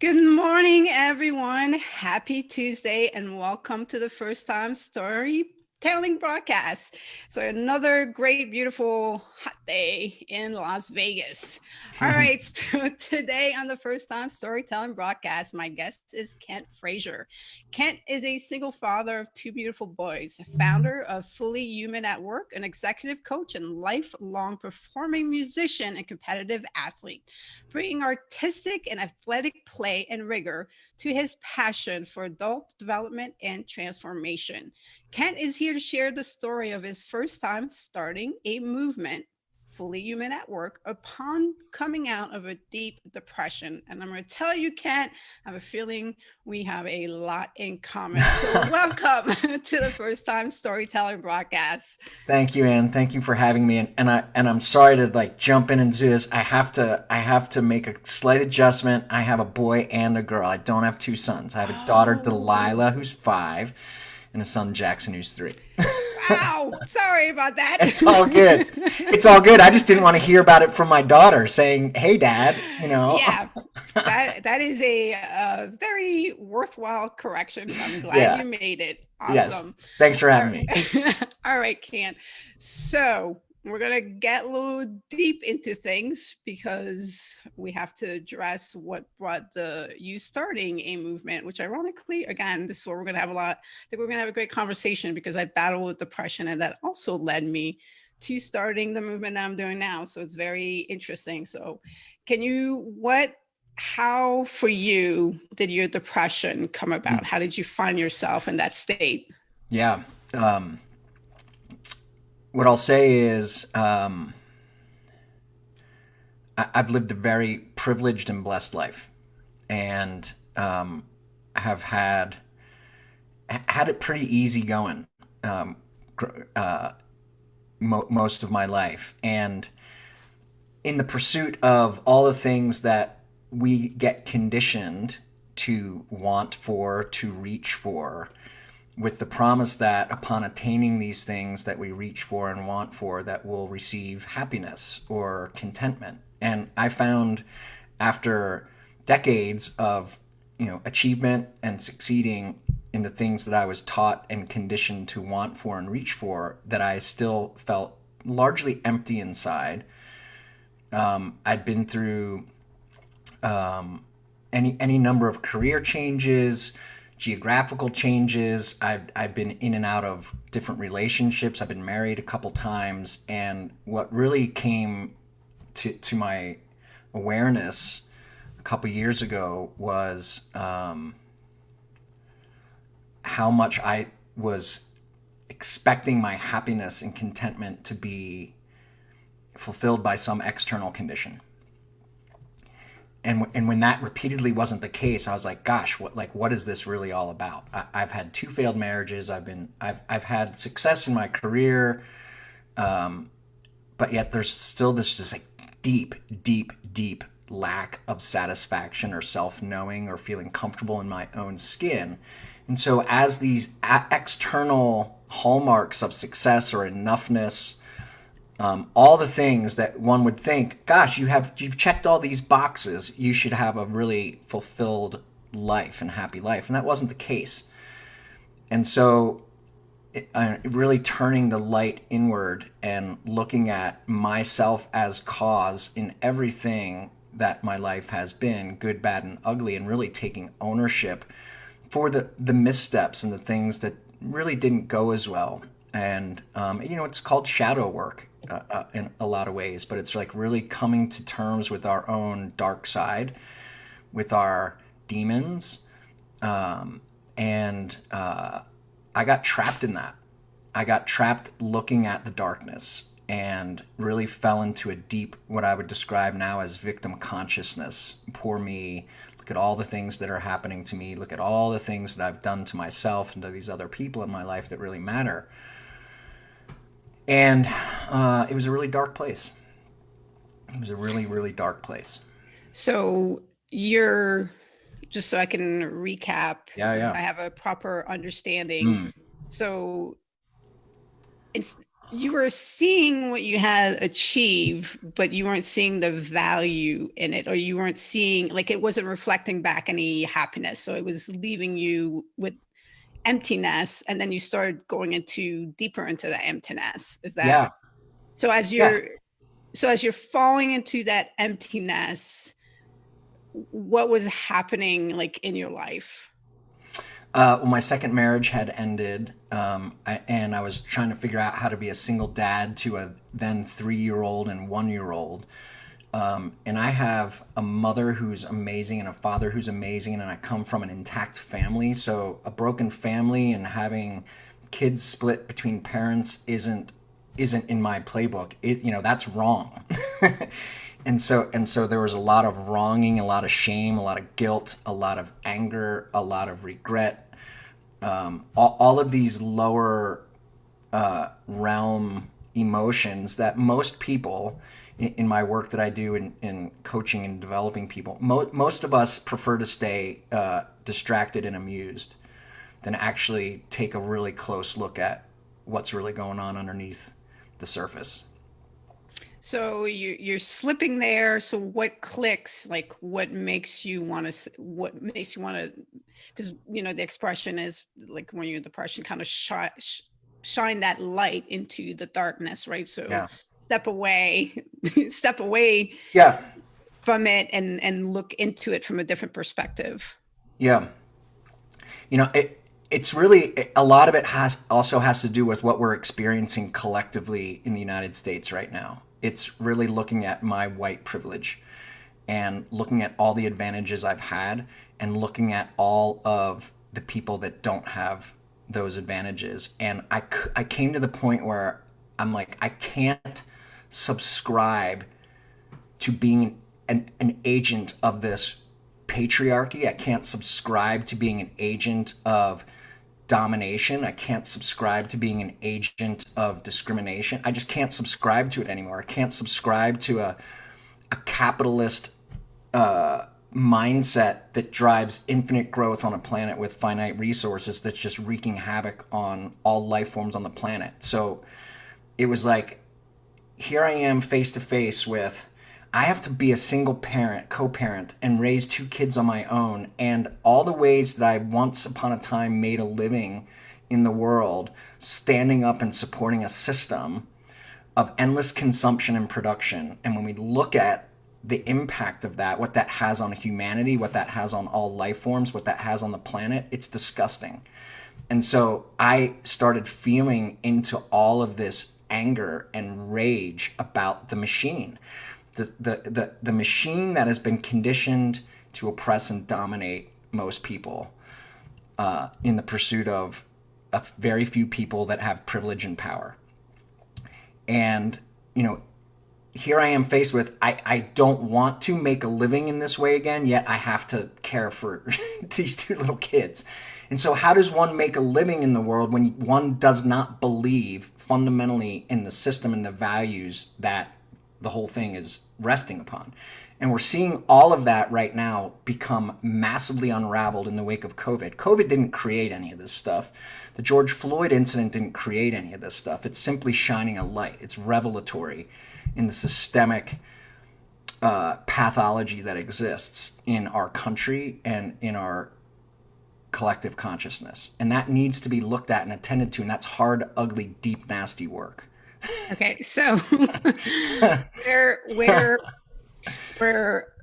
Good morning, everyone. Happy Tuesday, and welcome to the First Time Storytelling broadcast. So, another great, beautiful, hot day in Las Vegas. All right, so today on the First Time Storytelling broadcast, my guest is Kent Frazier. Kent is a single father of two beautiful boys, a founder of Fully Human at Work, an executive coach, and lifelong performing musician and competitive athlete, bringing artistic and athletic play and rigor to his passion for adult development and transformation. Kent is here to share the story of his first time starting a movement, Fully Human at Work, upon coming out of a deep depression. And I'm going to tell you, Kent, I have a feeling we have a lot in common. So, welcome to the First Time Storytelling broadcast. Thank you, Ann. Thank you for having me. And I'm sorry to jump in and do this. I have to make a slight adjustment. I have a boy and a girl. I don't have two sons. I have a daughter Oh, Delilah who's 5, and a son Jackson who's 3. wow. Sorry about that. It's all good. It's all good. I just didn't want to hear about it from my daughter saying, "Hey, Dad," you know. Yeah, that is a very worthwhile correction. I'm glad Yeah. you made it. Yes. Awesome. Thanks for All having me. right, all right, Can. So we're gonna get a little deep into things because we have to address what brought you starting a movement. Which, ironically, again, this is where we're gonna have a lot. I think we're gonna have a great conversation because I battled with depression, and that also led me to starting the movement that I'm doing now. So it's very interesting. So can you, how for you did your depression come about? How did you find yourself in that state? Yeah. Um, what I'll say is, I've lived a very privileged and blessed life, and have had it pretty easy going, um, most of my life. And in the pursuit of all the things that we get conditioned to want for, to reach for, with the promise that upon attaining these things that we reach for and want for, that we'll receive happiness or contentment. And I found, after decades of achievement and succeeding in the things that I was taught and conditioned to want for and reach for, that I still felt largely empty inside. I'd been through any number of career changes, geographical changes. I've been in and out of different relationships. I've been married a couple times, and what really came to my awareness a couple years ago was, how much I was expecting my happiness and contentment to be fulfilled by some external condition. And when that repeatedly wasn't the case, I was like, gosh, what is this really all about? I've had 2 failed marriages. I've had success in my career, but yet there's still this like deep lack of satisfaction or self-knowing or feeling comfortable in my own skin. And so, as these external hallmarks of success or enoughness, all the things that one would think, gosh, you've checked all these boxes, you should have a really fulfilled life and happy life, and that wasn't the case. And so, really turning the light inward and looking at myself as cause in everything that my life has been, good, bad, and ugly, and really taking ownership for the missteps and the things that really didn't go as well. And it's called shadow work, in a lot of ways, but it's like really coming to terms with our own dark side, with our demons. And I got trapped in that. I got trapped looking at the darkness, and really fell into a deep, what I would describe now as victim consciousness. Poor me. Look at all the things that are happening to me. Look at all the things that I've done to myself and to these other people in my life that really matter. And it was a really dark place. It was a really, really dark place. So you're, just so I can recap, Yeah, if yeah. I have a proper understanding. Mm. So it's you were seeing what you had achieved, but you weren't seeing the value in it, or you weren't seeing, like, it wasn't reflecting back any happiness. So it was leaving you with emptiness. And then you started going into deeper into the emptiness. Is that Yeah, so? As yeah. you're falling into that emptiness, what was happening like in your life? Well, my second marriage had ended, and I was trying to figure out how to be a single dad to a then 3 year old and 1 year old. And I have a mother who's amazing and a father who's amazing, and I come from an intact family. So a broken family and having kids split between parents isn't in my playbook. That's wrong. And so there was a lot of wronging, a lot of shame, a lot of guilt, a lot of anger, a lot of regret. All of these lower realm emotions that most people in my work that I do in coaching and developing people, most of us prefer to stay distracted and amused than actually take a really close look at what's really going on underneath the surface. So you're slipping there. So what clicks? Like, what makes you want to? What makes you want to? Because the expression is like, when you're in depression, kind of shine that light into the darkness, right? So Yeah. step away, step away Yeah. from it, and look into it from a different perspective. Yeah. It's really a lot of it has to do with what we're experiencing collectively in the United States right now. It's really looking at my white privilege and looking at all the advantages I've had and looking at all of the people that don't have those advantages. And I came to the point where I'm like, I can't subscribe to being an agent of this patriarchy. I can't subscribe to being an agent of domination. I can't subscribe to being an agent of discrimination. I just can't subscribe to it anymore. I can't subscribe to a capitalist mindset that drives infinite growth on a planet with finite resources that's just wreaking havoc on all life forms on the planet. So it was like, here I am face to face with, I have to be a single parent, co parent, and raise two kids on my own. And all the ways that I once upon a time made a living in the world, standing up and supporting a system of endless consumption and production. And when we look at the impact of that, what that has on humanity, what that has on all life forms, what that has on the planet, it's disgusting. And so I started feeling into all of this anger and rage about the machine. The machine that has been conditioned to oppress and dominate most people in the pursuit of a very few people that have privilege and power. And, here I am faced with, I don't want to make a living in this way again, yet I have to care for these two little kids. And so, how does one make a living in the world when one does not believe fundamentally in the system and the values that the whole thing is resting upon? And we're seeing all of that right now become massively unraveled in the wake of COVID. COVID didn't create any of this stuff. The George Floyd incident didn't create any of this stuff. It's simply shining a light. It's revelatory in the systemic pathology that exists in our country and in our collective consciousness. And that needs to be looked at and attended to. And that's hard, ugly, deep, nasty work. Okay, so where where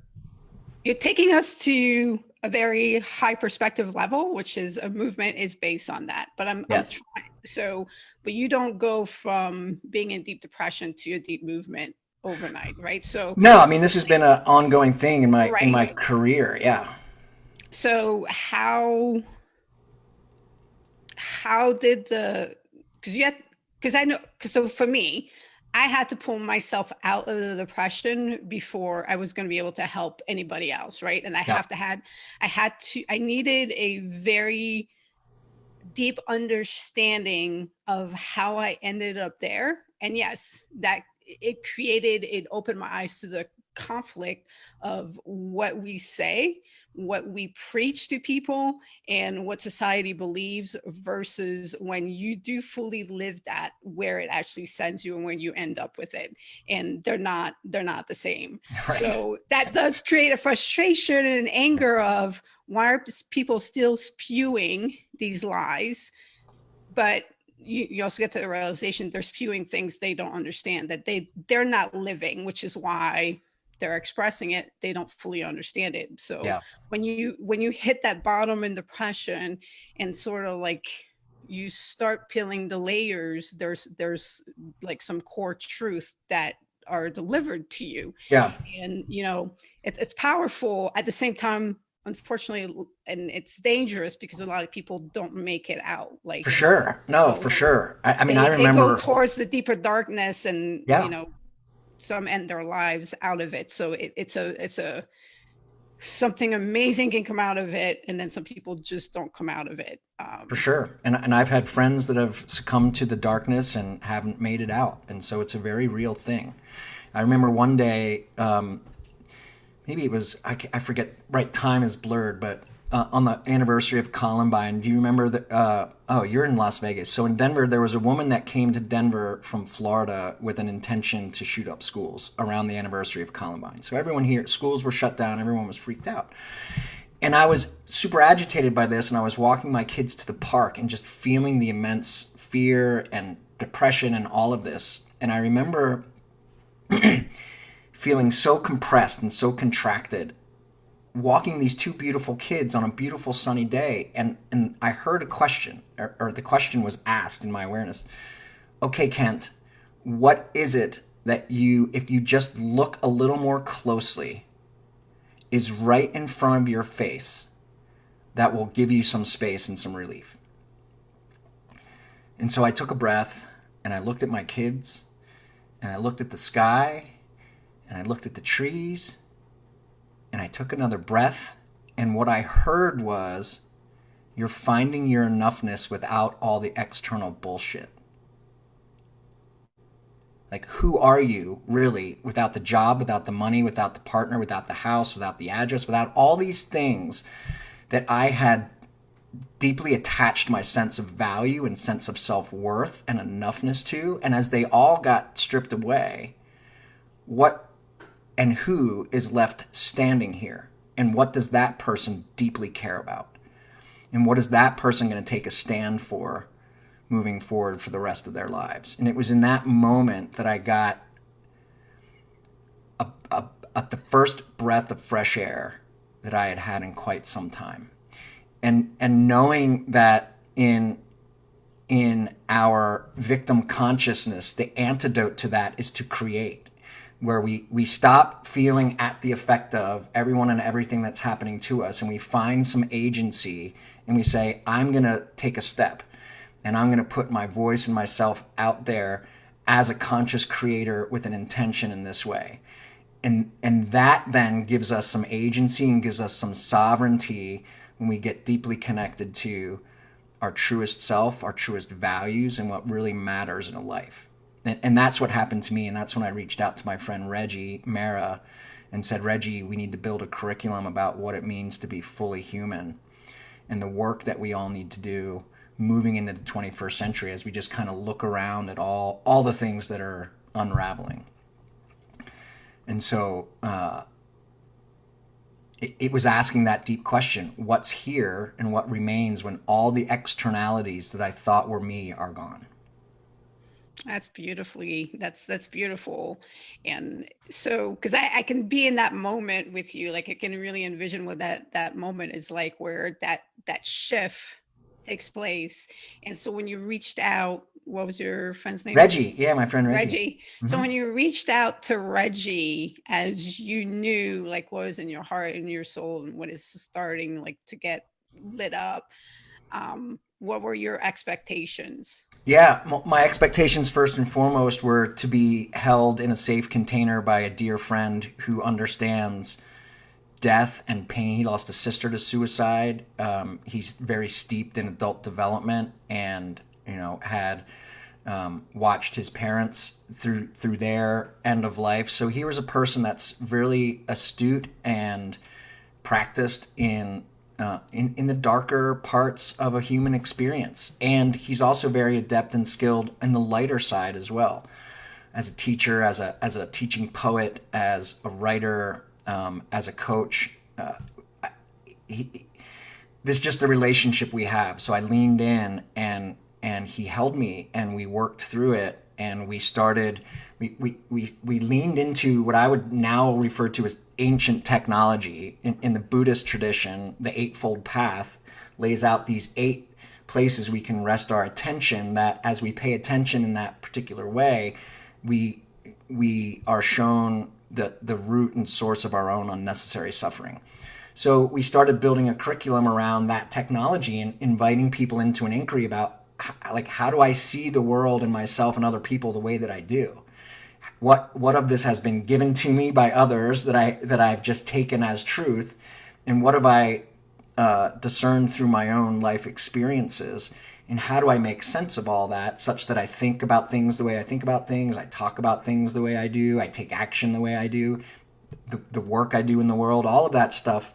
you're taking us to a very high perspective level, which is a movement is based on that. But I'm Yes. trying, so, but you don't go from being in deep depression to a deep movement overnight, right? So, No, I mean, this has been an ongoing thing in my right. career. Yeah. So how did the, because you had, because I know, because so for me, I had to pull myself out of the depression before I was going to be able to help anybody else, right? And Yeah. I needed a very deep understanding of how I ended up there. And yes, that it opened my eyes to the conflict of what we say, what we preach to people, and what society believes versus when you do fully live that, where it actually sends you and when you end up with it. And they're not the same. Right. So that does create a frustration and an anger of why are people still spewing these lies? But you also get to the realization they're spewing things they don't understand, that they're not living, which is why they're expressing it. They don't fully understand it. So Yeah, when you hit that bottom in depression and sort of like you start peeling the layers, there's like some core truth that are delivered to you. yeah, And it's powerful at the same time, unfortunately, and it's dangerous because a lot of people don't make it out. for Like, sure. No, for sure. I mean, I they go remember. towards the deeper darkness, and Yeah, some end their lives out of it. So it's a something amazing can come out of it, and then some people just don't come out of it. for sure. And I've had friends that have succumbed to the darkness and haven't made it out, and so it's a very real thing. I remember one day, maybe it was I forget. Right, time is blurred, but on the anniversary of Columbine, do you remember that? Oh, you're in Las Vegas. So in Denver, there was a woman that came to Denver from Florida with an intention to shoot up schools around the anniversary of Columbine. So everyone here, schools were shut down. Everyone was freaked out. And I was super agitated by this, and I was walking my kids to the park and just feeling the immense fear and depression and all of this. And I remember feeling so compressed and so contracted, walking these two beautiful kids on a beautiful sunny day. And I heard a question, or the question was asked in my awareness. Okay, Kent, what is it that if you just look a little more closely, is right in front of your face that will give you some space and some relief? And so I took a breath and I looked at my kids and I looked at the sky and I looked at the trees and I took another breath. And what I heard was, you're finding your enoughness without all the external bullshit. Like, who are you really without the job, without the money, without the partner, without the house, without the address, without all these things that I had deeply attached my sense of value and sense of self-worth and enoughness to? And as they all got stripped away, what and who is left standing here? And what does that person deeply care about? And what is that person going to take a stand for moving forward for the rest of their lives? And it was in that moment that I got the first breath of fresh air that I had had in quite some time. And knowing that in our victim consciousness, the antidote to that is to create, where we stop feeling at the effect of everyone and everything that's happening to us, and we find some agency, and we say, I'm going to take a step, and I'm going to put my voice and myself out there as a conscious creator with an intention in this way. And that then gives us some agency and gives us some sovereignty when we get deeply connected to our truest self, our truest values, and what really matters in a life. And that's what happened to me. And that's when I reached out to my friend Reggie Mara and said, Reggie, we need to build a curriculum about what it means to be fully human and the work that we all need to do moving into the 21st century as we just kind of look around at all the things that are unraveling. And so it was asking that deep question: what's here and what remains when all the externalities that I thought were me are gone? That's beautiful. And so, because I can be in that moment with you, like I can really envision what that moment is like, where that shift takes place. And so when you reached out, what was your friend's name? Reggie, yeah, my friend Reggie. Reggie. So Mm-hmm. when you reached out to Reggie, as you knew like what was in your heart and your soul and what is starting like to get lit up, what were your expectations? Yeah, my expectations first and foremost were to be held in a safe container by a dear friend who understands death and pain. He lost a sister to suicide. He's very steeped in adult development, and had watched his parents through their end of life. So he was a person that's really astute and practiced in the darker parts of a human experience, and he's also very adept and skilled in the lighter side as well. As a teacher, as a teaching poet, as a writer, as a coach, he, this is just the relationship we have. So I leaned in, and he held me, and we worked through it, and we leaned into what I would now refer to as ancient technology. In the Buddhist tradition, the Eightfold Path lays out these 8 places we can rest our attention, that as we pay attention in that particular way, we are shown the root and source of our own unnecessary suffering. So we started building a curriculum around that technology and inviting people into an inquiry about how do I see the world and myself and other people the way that I do? What of this has been given to me by others that I've just taken as truth, and what have I discerned through my own life experiences? And how do I make sense of all that such that I think about things the way I think about things, I talk about things the way I do, I take action the way I do, the work I do in the world, all of that stuff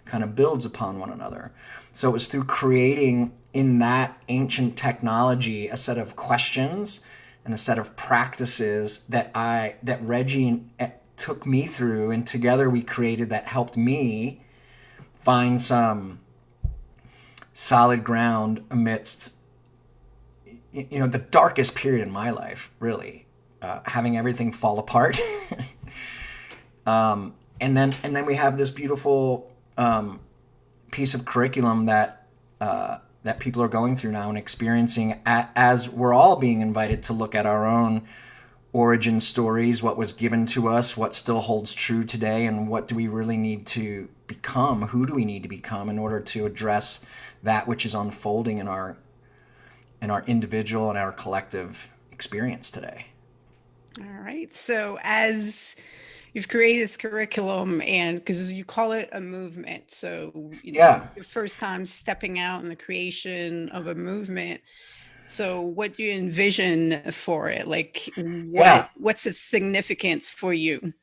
kind of builds upon one another. So it was through creating in that ancient technology a set of questions and a set of practices that Reggie took me through, and together we created, that helped me find some solid ground amidst the darkest period in my life, really, having everything fall apart. And then we have this beautiful piece of curriculum that people are going through now and experiencing, as we're all being invited to look at our own origin stories, what was given to us, what still holds true today, and what do we really need to become, who do we need to become in order to address that which is unfolding in our individual and our collective experience today. All right. So as you've created this curriculum, and because you call it a movement, so Yeah. your first time stepping out in the creation of a movement. So what do you envision for it? Like Yeah. what's its significance for you?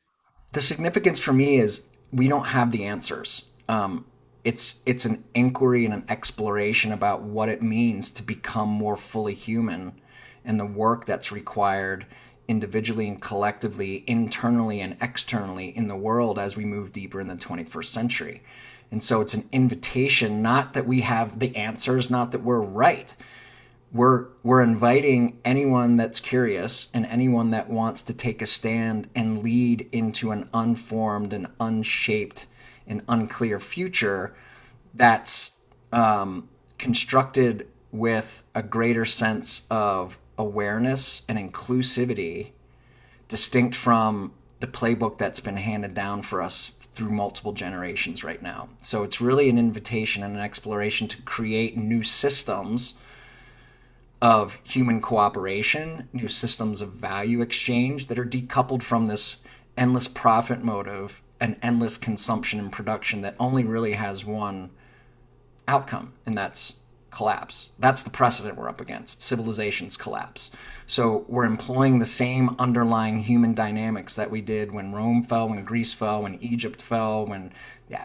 The significance for me is we don't have the answers. It's an inquiry and an exploration about what it means to become more fully human, and the work that's required individually and collectively, internally and externally in the world as we move deeper in the 21st century. And so it's an invitation, not that we have the answers, not that we're right. We're inviting anyone that's curious and anyone that wants to take a stand and lead into an unformed and unshaped and unclear future that's constructed with a greater sense of awareness and inclusivity, distinct from the playbook that's been handed down for us through multiple generations right now. So it's really an invitation and an exploration to create new systems of human cooperation, new systems of value exchange that are decoupled from this endless profit motive and endless consumption and production that only really has one outcome, and that's collapse. That's the precedent we're up against, civilization's collapse. So we're employing the same underlying human dynamics that we did when Rome fell, when Greece fell, when Egypt fell,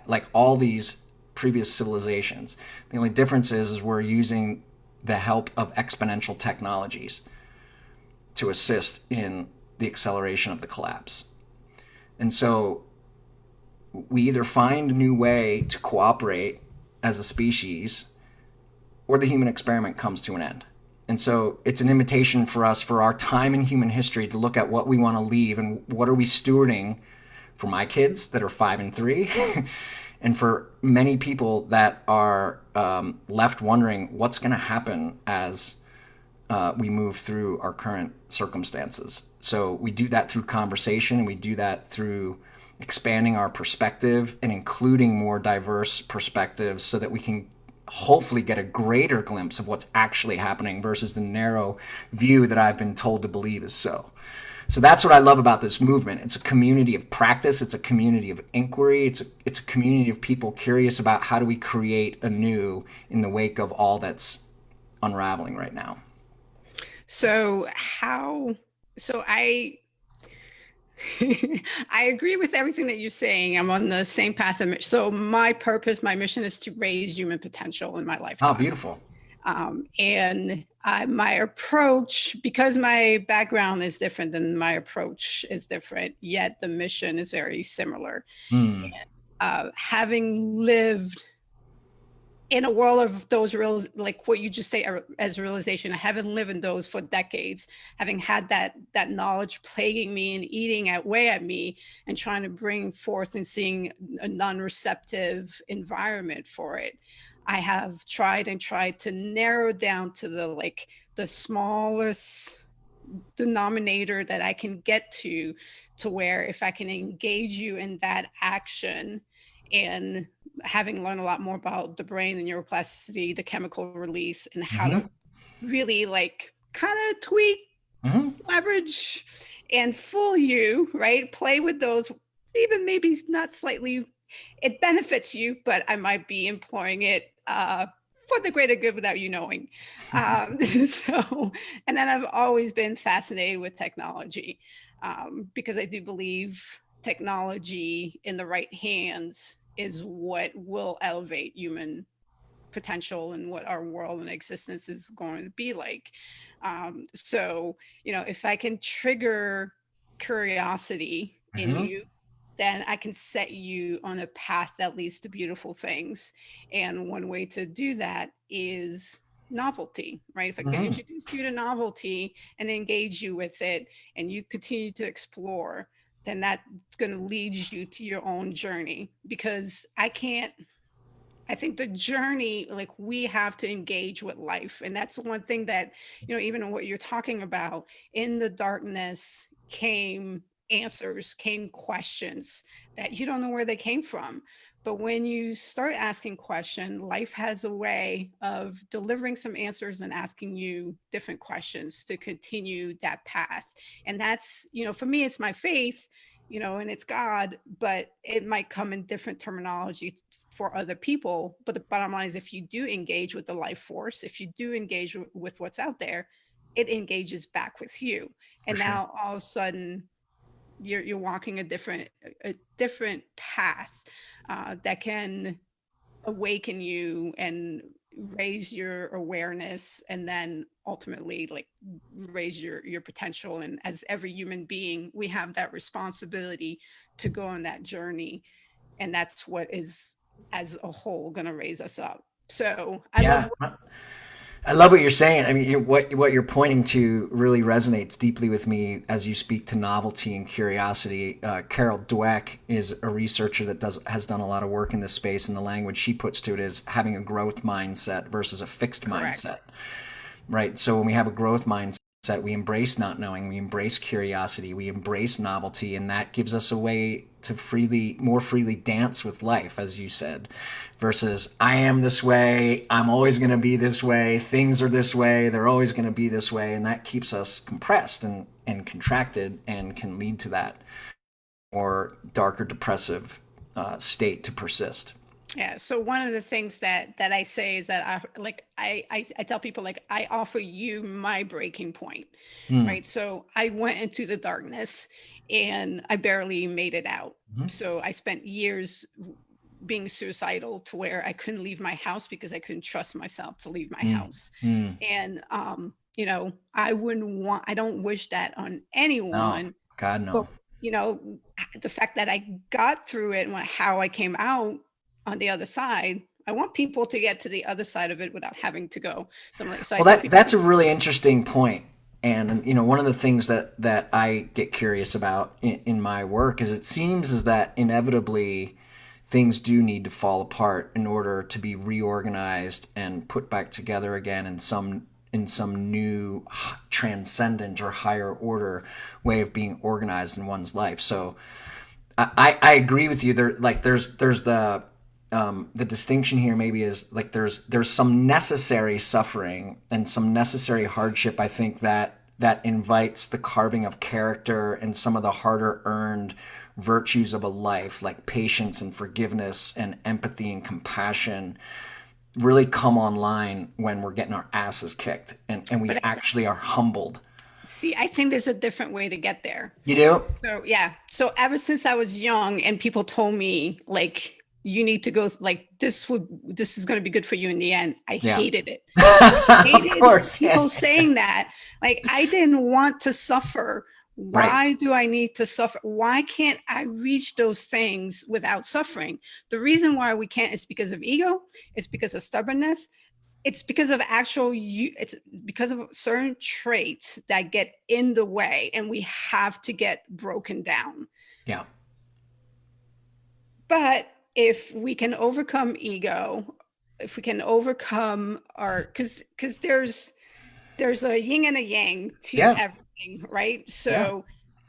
like all these previous civilizations. The only difference is we're using the help of exponential technologies to assist in the acceleration of the collapse. And so we either find a new way to cooperate as a species, or the human experiment comes to an end. And so it's an invitation for us, for our time in human history, to look at what we want to leave and what are we stewarding for my kids that are 5 and 3 and for many people that are left wondering what's going to happen as we move through our current circumstances. So we do that through conversation, and we do that through expanding our perspective and including more diverse perspectives so that we can hopefully get a greater glimpse of what's actually happening versus the narrow view that I've been told to believe is so. So that's what I love about this movement. It's a community of practice. It's a community of inquiry. It's a community of people curious about how do we create anew in the wake of all that's unraveling right now. So how so I agree with everything that you're saying. I'm on the same path. So my purpose, my mission is to raise human potential in my Oh, lifetime. beautiful. My approach, because my background is different than my approach is different, yet the mission is very similar. Hmm. Having lived in a world of those real, like what you just say as realization, I haven't lived in those for decades, having had that knowledge plaguing me and eating away at me and trying to bring forth and seeing a non-receptive environment for it. I have tried and tried to narrow down to the smallest denominator that I can get to where if I can engage you in that action and having learned a lot more about the brain and neuroplasticity, the chemical release, and how Hmm. to really like kind of tweak, Hmm. leverage, and fool you, right? Play with those, even maybe not slightly, it benefits you, but I might be employing it for the greater good without you knowing. So, and then I've always been fascinated with technology because I do believe technology in the right hands is what will elevate human potential and what our world and existence is going to be like. If I can trigger curiosity in Hmm. you, then I can set you on a path that leads to beautiful things. And one way to do that is novelty, right? If I can Hmm. introduce you to novelty and engage you with it, and you continue to explore, then that's going to lead you to your own journey because I think the journey, like we have to engage with life. And that's one thing that, even in what you're talking about, in the darkness came answers, came questions that you don't know where they came from. But when you start asking questions, life has a way of delivering some answers and asking you different questions to continue that path. And that's, for me, it's my faith, and it's God, but it might come in different terminology for other people. But the bottom line is if you do engage with the life force, if you do engage with what's out there, it engages back with you. For And sure. now all of a sudden you're walking a different path that can awaken you and raise your awareness and then ultimately like raise your potential. And as every human being, we have that responsibility to go on that journey, and that's what is as a whole going to raise us up. So I love Yeah. I love what you're saying. I mean, what you're pointing to really resonates deeply with me as you speak to novelty and curiosity. Carol Dweck is a researcher that has done a lot of work in this space, and the language she puts to it is having a growth mindset versus a fixed correct. mindset. Right. So when we have a growth mindset, we embrace not knowing, we embrace curiosity, we embrace novelty, and that gives us a way to more freely dance with life, as you said, versus I am this way, I'm always going to be this way, things are this way, they're always going to be this way, and that keeps us compressed and contracted and can lead to that more darker, depressive state to persist. Yeah. So one of the things that I say is that I tell people like I offer you my breaking point, Hmm. right? So I went into the darkness and I barely made it out. Mm-hmm. So I spent years being suicidal to where I couldn't leave my house because I couldn't trust myself to leave my house. Mm-hmm. And I don't wish that on No, anyone, God, but no. the fact that I got through it and how I came out on the other side, I want people to get to the other side of it without having to go. So I Well, tell people, that's a really interesting point. And one of the things that I get curious about in my work is it seems is that inevitably things do need to fall apart in order to be reorganized and put back together again in some new transcendent or higher order way of being organized in one's life. So I agree with you. There's the distinction here maybe is like there's some necessary suffering and some necessary hardship. I think that invites the carving of character and some of the harder earned virtues of a life, like patience and forgiveness and empathy and compassion, really come online when we're getting our asses kicked and we But actually are humbled. see, I think there's a different way to get there. You do? So yeah. So ever since I was young and people told me like you need to go like this is going to be good for you in the end. I Yeah. hated it. I Of hated course. Yeah. people saying that. Like I didn't want to suffer. Right. Why do I need to suffer? Why can't I reach those things without suffering? The reason why we can't is because of ego, it's because of stubbornness, it's because of actual you, it's because of certain traits that get in the way and we have to get broken down. Yeah. But if we can overcome ego, if we can overcome our because there's a yin and a yang to Yeah. everything, right? Yeah. So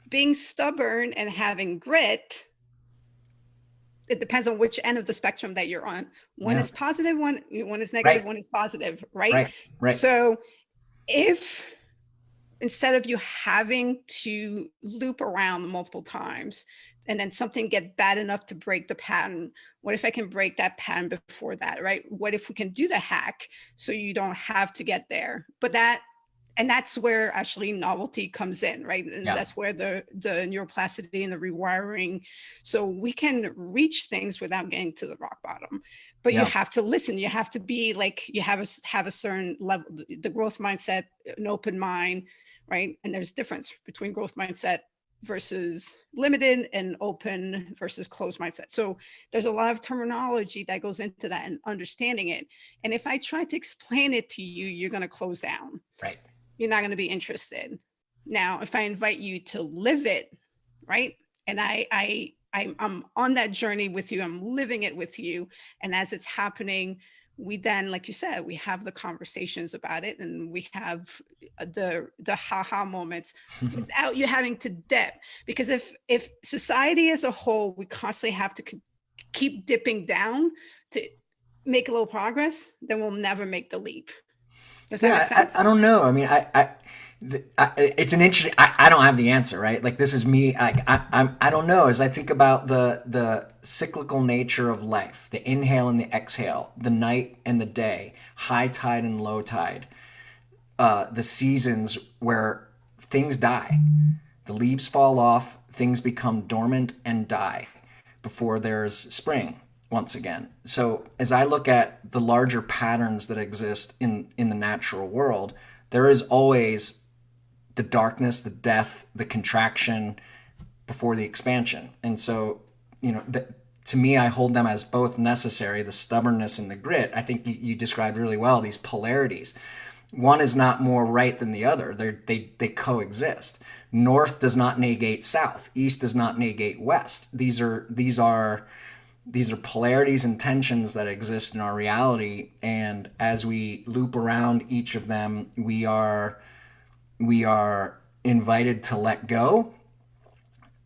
being stubborn and having grit, it depends on which end of the spectrum that you're on. One Yeah. is positive, one is negative, Right. one is positive, right? Right. Right. So if instead of you having to loop around multiple times and then something get bad enough to break the pattern, what if I can break that pattern before that, right? What if we can do the hack so you don't have to get there? But that, and that's where actually novelty comes in, right? And Yeah. that's where the neuroplasticity and the rewiring, so we can reach things without getting to the rock bottom. But you Yeah. have to listen, you have to be like, you have a certain level, the growth mindset, an open mind, right? And there's difference between growth mindset versus limited and open versus closed mindset. So there's a lot of terminology that goes into that and understanding it. And if I try to explain it to you, you're going to close down. Right. You're not going to be interested. Now, if I invite you to live it, right? And I'm on that journey with you. I'm living it with you. And as it's happening, we then, like you said, we have the conversations about it, and we have the haha moments without you having to dip. Because if society as a whole, we constantly have to keep dipping down to make a little progress, then we'll never make the leap. Does that make Yeah, sense? I don't know. I mean, it's an interesting. I don't have the answer, right? Like this is me. I don't know. As I think about the cyclical nature of life, the inhale and the exhale, the night and the day, high tide and low tide, the seasons where things die, the leaves fall off, things become dormant and die before there's spring once again. So as I look at the larger patterns that exist in the natural world, there is always the darkness, the death, the contraction before the expansion. And so, to me, I hold them as both necessary, the stubbornness and the grit. I think you described really well these polarities. One is not more right than the other. They coexist. North does not negate south. East does not negate west. These are polarities and tensions that exist in our reality, and as we loop around each of them, we are invited to let go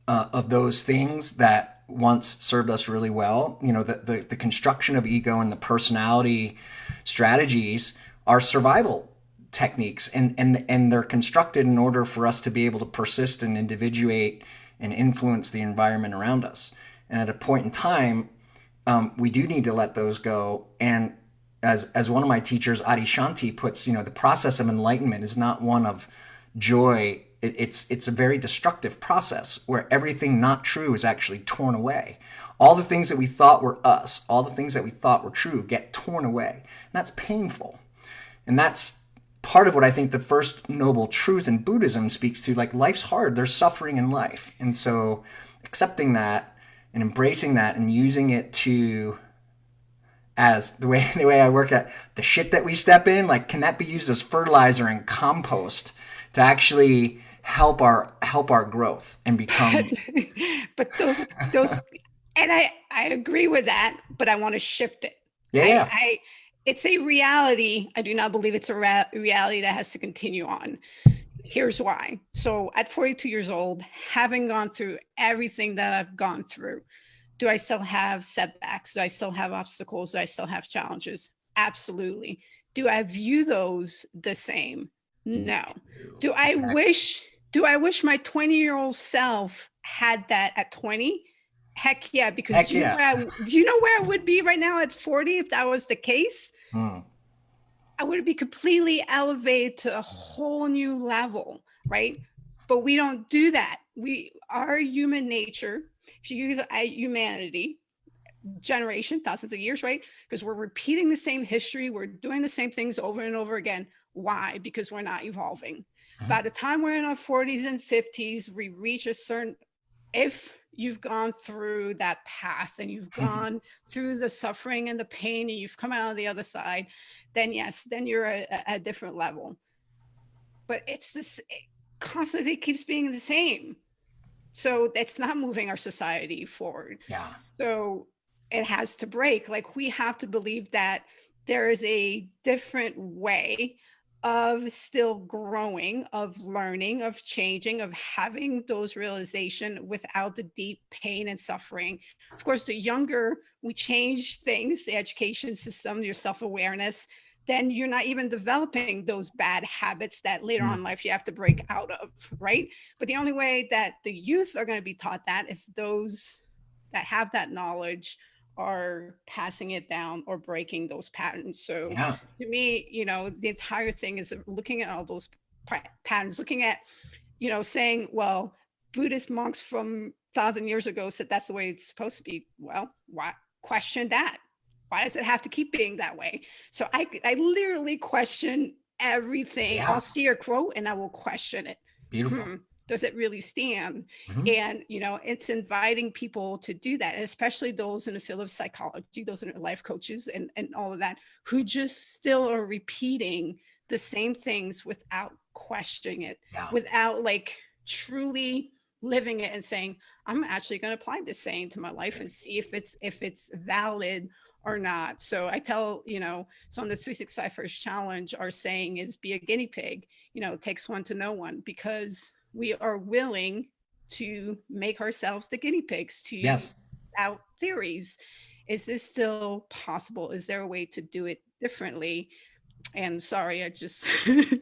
of those things that once served us really well. The construction of ego and the personality strategies are survival techniques, and they're constructed in order for us to be able to persist and individuate and influence the environment around us. And at a point in time, we do need to let those go. And as one of my teachers, Adi Shanti, puts, the process of enlightenment is not one of joy. It's a very destructive process where everything not true is actually torn away. All the things that we thought were us, all the things that we thought were true, get torn away. And that's painful. And that's part of what I think the first noble truth in Buddhism speaks to. Like, life's hard, there's suffering in life. And so accepting that and embracing that and using it to, as the way I work at the shit that we step in, like, can that be used as fertilizer and compost to actually help our growth and become. But those and I agree with that, but I want to shift it. Yeah, I yeah. I it's a reality. I do not believe it's a reality that has to continue on. Here's why. So at 42 years old, having gone through everything that I've gone through, do I still have setbacks? Do I still have obstacles? Do I still have challenges? Absolutely. Do I view those the same? No. Do I wish my 20-year-old self had that at 20? Heck yeah, because Heck do you know yeah. where do you know where I would be right now at 40 if that was the case? Hmm. I would be completely elevated to a whole new level, right? But we don't do that. We our human nature, if you use humanity, generation, thousands of years, right? Because we're repeating the same history, we're doing the same things over and over again. Why? Because we're not evolving. By the time we're in our 40s and 50s, we reach a certain, if you've gone through that path and you've gone through the suffering and the pain and you've come out on the other side, then yes, then you're at a different level. But it's this, it constantly keeps being the same. So that's not moving our society forward. Yeah. So it has to break. Like we have to believe that there is a different way of still growing, of learning, of changing, of having those realization without the deep pain and suffering. Of course, the younger we change things, the education system, your self-awareness, then you're not even developing those bad habits that later on in Mm. life you have to break out of, right? But the only way that the youth are going to be taught that if those that have that knowledge are passing it down or breaking those patterns. So Yeah. to me, the entire thing is looking at all those patterns, looking at, saying, well, Buddhist monks from 1,000 years ago said that's the way it's supposed to be. Well, why question that? Why does it have to keep being that way? So I literally question everything. I'll Yeah. see a quote and I will question it. Beautiful. Hmm, does it really stand? Hmm. And it's inviting people to do that, especially those in the field of psychology, those in life coaches and all of that, who just still are repeating the same things without questioning it, Yeah. without like truly living it and saying, I'm actually going to apply this saying to my life and see if it's valid or not. So I tell, so on the 365 first challenge, our saying is be a guinea pig. It takes one to know one, because we are willing to make ourselves the guinea pigs to Yes. out theories. Is this still possible? Is there a way to do it differently? And sorry, I just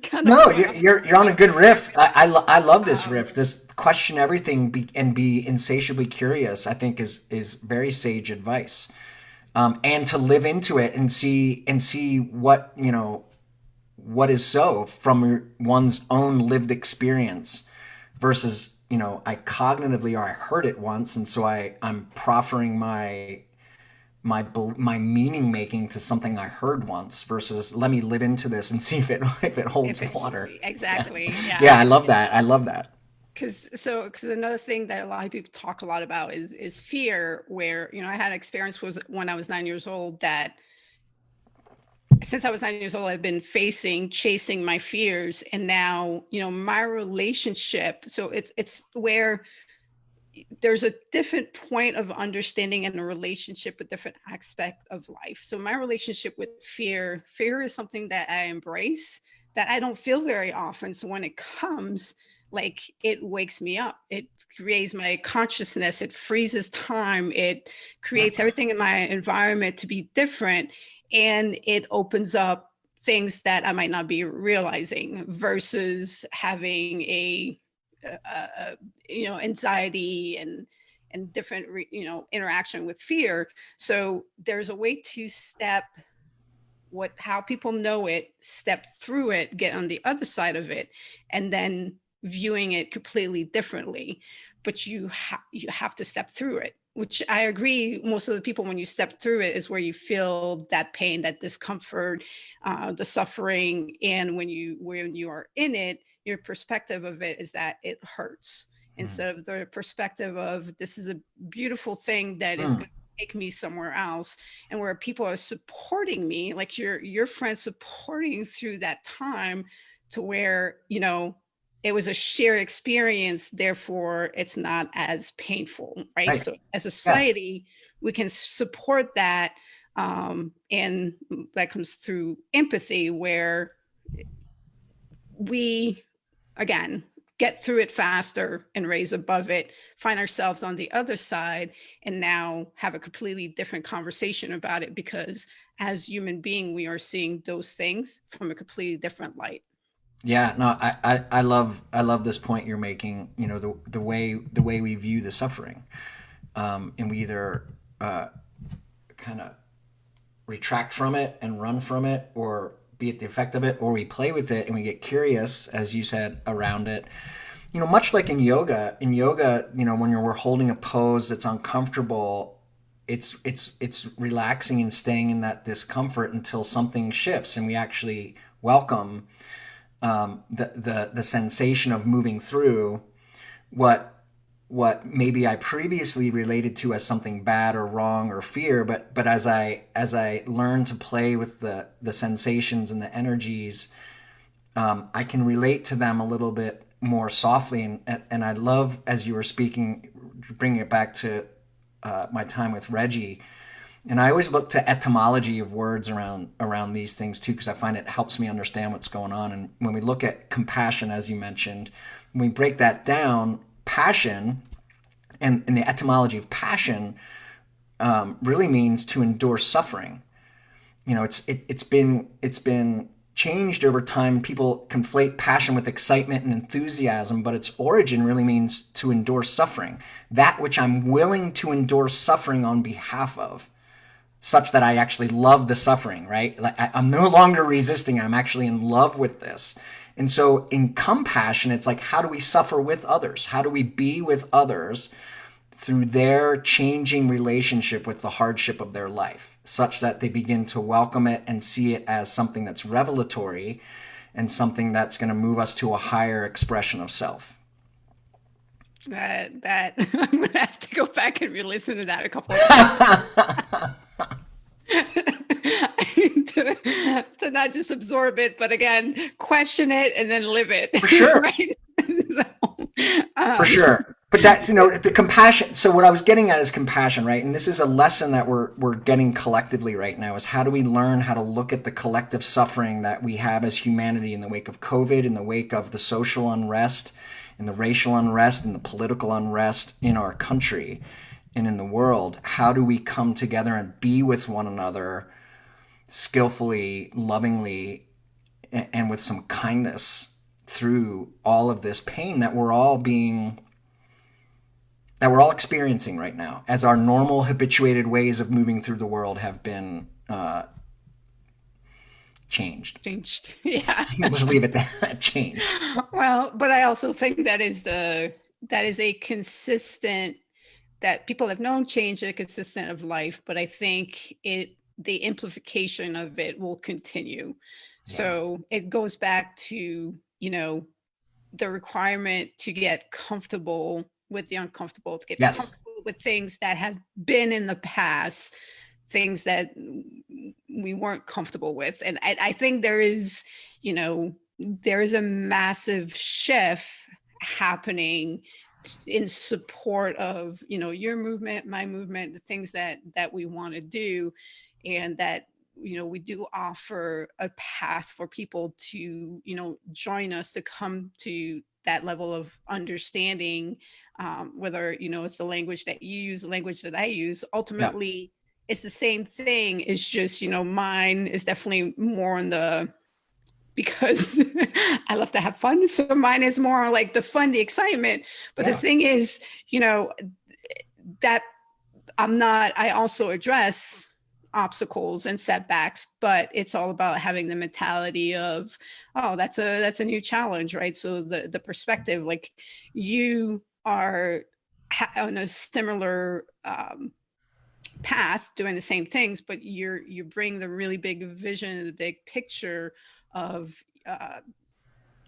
kind of No, went on. you're on a good riff. I love this Um, riff. This question everything and be insatiably curious. I think is very sage advice. And to live into it and see what what is so from one's own lived experience versus I cognitively or I heard it once and so I'm proffering my meaning making to something I heard once versus let me live into this and see if it holds if it's water. Yeah, exactly, yeah, yeah. I love that. I love that. Because another thing that a lot of people talk a lot about is fear, where I had experience with when I was 9 years old, that since I was 9 years old, I've been chasing my fears. And now, my relationship. So it's where there's a different point of understanding and a relationship with different aspect of life. So my relationship with fear is something that I embrace, that I don't feel very often. So when it comes, like, it wakes me up, it creates my consciousness, it freezes time, it creates everything in my environment to be different, and it opens up things that I might not be realizing, versus having a anxiety and different interaction with fear. So there's a way to step how people know it, step through it, get on the other side of it, and then viewing it completely differently. But you have to step through it, which I agree, most of the people, when you step through it, is where you feel that pain, that discomfort, the suffering. And when you are in it, your perspective of it is that it hurts, Mm. instead of the perspective of this is a beautiful thing that is Mm. going to take me somewhere else, and where people are supporting me, like your friends supporting through that time, to where it was a shared experience, therefore it's not as painful, right? Right. So as a Yeah. society, we can support that, and that comes through empathy, where we, again, get through it faster and raise above it, find ourselves on the other side, and now have a completely different conversation about it, because as human being, we are seeing those things from a completely different light. Yeah, no, I love this point you're making, the way we view the suffering. and we either kind of retract from it and run from it, or be at the effect of it, or we play with it and we get curious, as you said, around it. Much like in yoga, when we're holding a pose that's uncomfortable, it's relaxing and staying in that discomfort until something shifts and we actually welcome the sensation of moving through what maybe I previously related to as something bad or wrong or fear, but as I learn to play with the sensations and the energies, I can relate to them a little bit more softly. And I love, as you were speaking, bringing it back to my time with Reggie. And I always look to etymology of words around these things too, because I find it helps me understand what's going on. And when we look at compassion, as you mentioned, when we break that down, passion and the etymology of passion really means to endure suffering. It's been changed over time. People conflate passion with excitement and enthusiasm, but its origin really means to endure suffering, that which I'm willing to endure suffering on behalf of, such that I actually love the suffering, right? Like I'm no longer resisting, I'm actually in love with this. And so in compassion, it's like, how do we suffer with others? How do we be with others through their changing relationship with the hardship of their life, such that they begin to welcome it and see it as something that's revelatory and something that's going to move us to a higher expression of self. That I'm gonna have to go back and re-listen to that a couple of times. To not just absorb it, but again, question it and then live it. For sure. Right. So, For sure. But the compassion. So what I was getting at is compassion, right? And this is a lesson that we're getting collectively right now: is how do we learn how to look at the collective suffering that we have as humanity in the wake of COVID, in the wake of the social unrest, in the racial unrest, and the political unrest in our country and in the world. How do we come together and be with one another skillfully, lovingly, and with some kindness through all of this pain that we're all experiencing right now, as our normal habituated ways of moving through the world have been changed. changed. Yeah. Let's leave it that changed. Well, but I also think that is a consistent, that people have known change a consistent of life, but I think the amplification of it will continue. Yeah. So it goes back to, the requirement to get comfortable with the uncomfortable, to get Yes. comfortable with things that have been in the past, things that we weren't comfortable with. And I think there is a massive shift happening in support of, your movement, my movement, the things that we want to do. And that, we do offer a path for people to, join us, to come to that level of understanding, whether, it's the language that you use, the language that I use. Yeah. Ultimately, it's the same thing. It's just, mine is definitely more on the, because I love to have fun. So mine is more like the fun, the excitement. But the Yeah. thing is, that I also address obstacles and setbacks, but it's all about having the mentality of, oh, that's a new challenge, right? So the perspective, like, you are on a similar path, doing the same things, but you bring the really big vision, the big picture of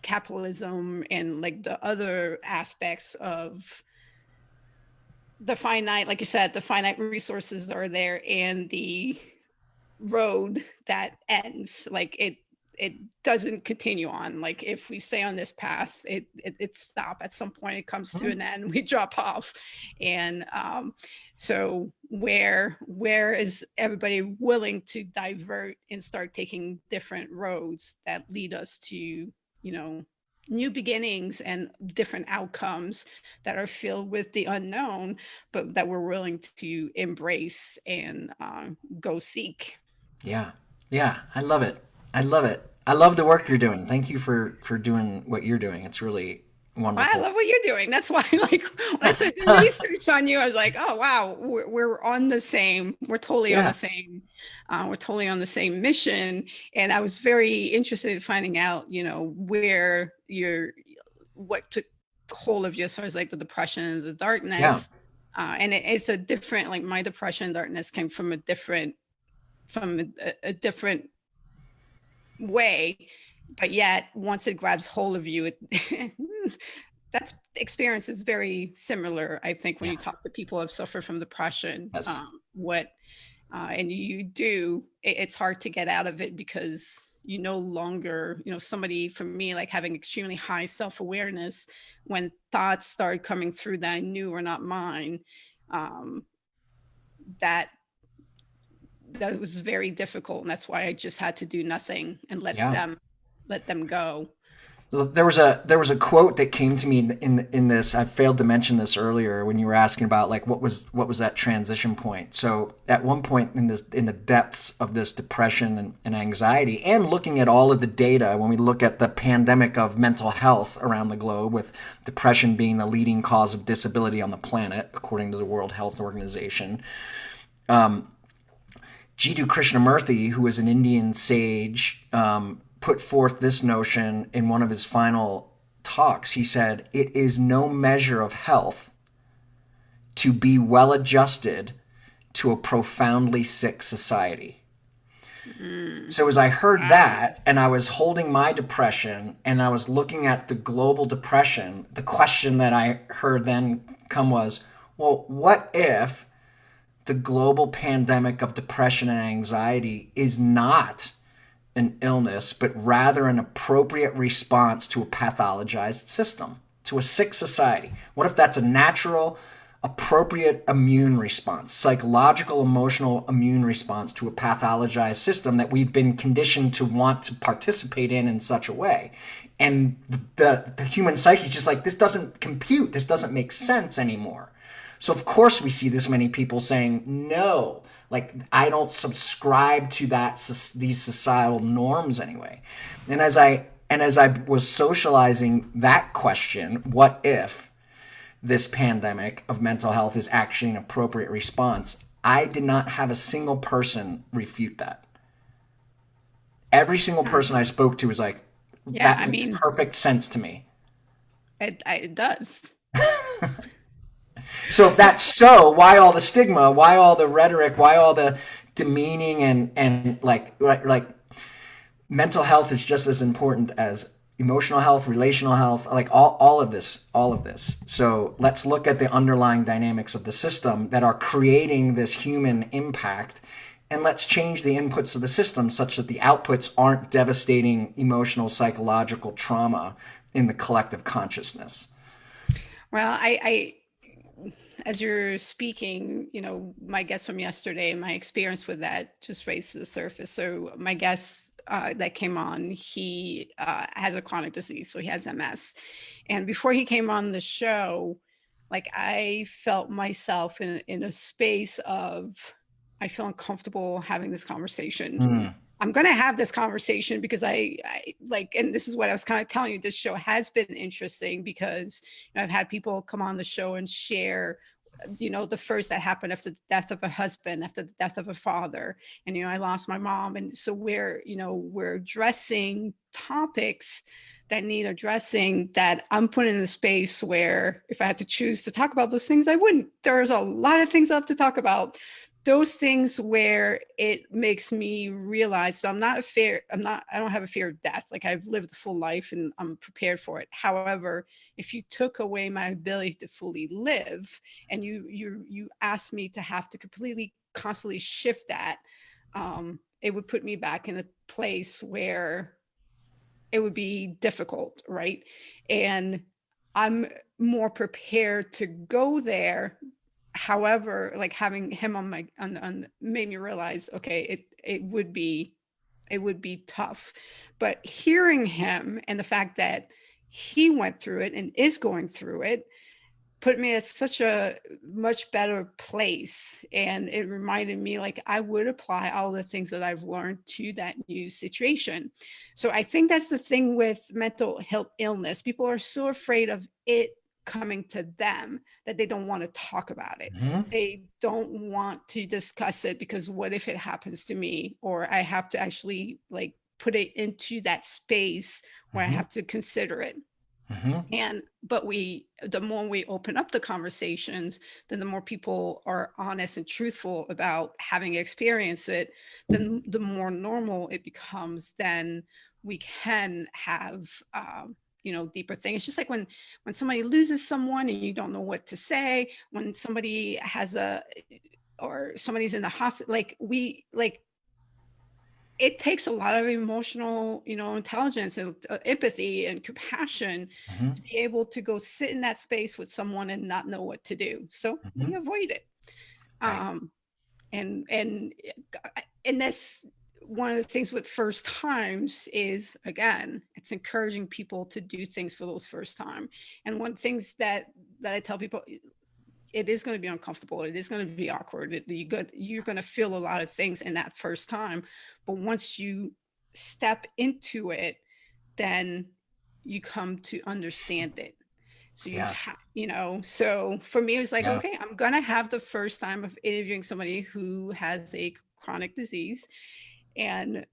capitalism and like the other aspects of the finite, like you said, the finite resources that are there, and the road that ends. Like, it doesn't continue on. Like, if we stay on this path, it stop at some point, it comes to Mhm. an end, we drop off. And so where is everybody willing to divert and start taking different roads that lead us to, new beginnings and different outcomes that are filled with the unknown, but that we're willing to embrace and go seek. Yeah. Yeah. I love it. I love it. I love the work you're doing. Thank you for doing what you're doing. It's really I Wonderful. love what you're doing. That's why, like, when I said the research on you, I was like, oh wow, we're on the same. We're totally on the Yeah. same. We're totally on the same mission. And I was very interested in finding out, where what took hold of you as far as like the depression and the Yeah. darkness. And it's a different, like my depression and darkness came from a different way, but yet once it grabs hold of you, it that's experience is very similar. I think when Yeah. you talk to people who have suffered from depression, Yes. what and you do, it's hard to get out of it because you no longer, somebody, for me, like having extremely high self-awareness, when thoughts started coming through that I knew were not mine, um, that that was very difficult, and that's why I just had to do nothing and Yeah. let them go. There was a quote that came to me in this. I failed to mention this earlier when you were asking about like what was that transition point. So at one point in the depths of this depression and anxiety, and looking at all of the data, when we look at the pandemic of mental health around the globe, with depression being the leading cause of disability on the planet according to the World Health Organization, Jiddu Krishnamurti, who was an Indian sage, put forth this notion in one of his final talks. He said, "It is no measure of health to be well adjusted to a profoundly sick society." Mm, So as I heard wow. that and I was holding my depression and I was looking at the global depression, the question that I heard then come was, well, what if the global pandemic of depression and anxiety is not an illness, but rather an appropriate response to a pathologized system, to a sick society? What if that's a natural, appropriate immune response, psychological, emotional immune response to a pathologized system that we've been conditioned to want to participate in such a way? And the human psyche is just like, this doesn't compute, this doesn't make sense anymore. So of course we see this many people saying no, like I don't subscribe to these societal norms anyway. And as I was socializing that question, what if this pandemic of mental health is actually an appropriate response? I did not have a single person refute that. Every single person I spoke to was like, Yeah, that I makes mean, perfect sense to me. it does. So if that's so, why all the stigma? Why all the rhetoric? Why all the demeaning and like mental health is just as important as emotional health, relational health, like all of this. So let's look at the underlying dynamics of the system that are creating this human impact, and let's change the inputs of the system such that the outputs aren't devastating emotional, psychological trauma in the collective consciousness. Well, as you're speaking, my guest from yesterday, my experience with that just raised to the surface. So my guest that came on, he has a chronic disease, so he has MS. And before he came on the show, like I felt myself in a space of, I feel uncomfortable having this conversation. Mm. I'm going to have this conversation because I like, and this is what I was kind of telling you, this show has been interesting because I've had people come on the show and share, the first that happened after the death of a husband, after the death of a father. And, I lost my mom. And so we're addressing topics that need addressing, that I'm put in a space where if I had to choose to talk about those things, I wouldn't. There's a lot of things I have to talk about, those things where it makes me realize, so I don't have a fear of death. Like I've lived a full life and I'm prepared for it. However, if you took away my ability to fully live and you asked me to have to completely constantly shift that, it would put me back in a place where it would be difficult, right? And I'm more prepared to go there. However, like having him on made me realize, okay, it would be tough. But hearing him and the fact that he went through it and is going through it, put me at such a much better place. And it reminded me like I would apply all the things that I've learned to that new situation. So I think that's the thing with mental health illness. People are so afraid of it coming to them that they don't want to talk about it. Hmm. They don't want to discuss it because what if it happens to me? Or I have to actually like put it into that space where I Hmm. have to consider it. Hmm. And but the more we open up the conversations, then the more people are honest and truthful about having experienced it, then the more normal it becomes. Then we can have deeper things. It's just like when somebody loses someone and you don't know what to say, when somebody has a or somebody's in the hospital, like we like it takes a lot of emotional, intelligence and empathy and compassion Hmm. to be able to go sit in that space with someone and not know what to do. So Hmm. we avoid it. Right. Um, and and that's one of the things with first times is again, it's encouraging people to do things for those first time. And one things that I tell people, it is going to be uncomfortable. It is going to be awkward. You're going to feel a lot of things in that first time. But once you step into it, then you come to understand it. So Yeah. so for me, it was like, Yeah. okay, I'm going to have the first time of interviewing somebody who has a chronic disease, and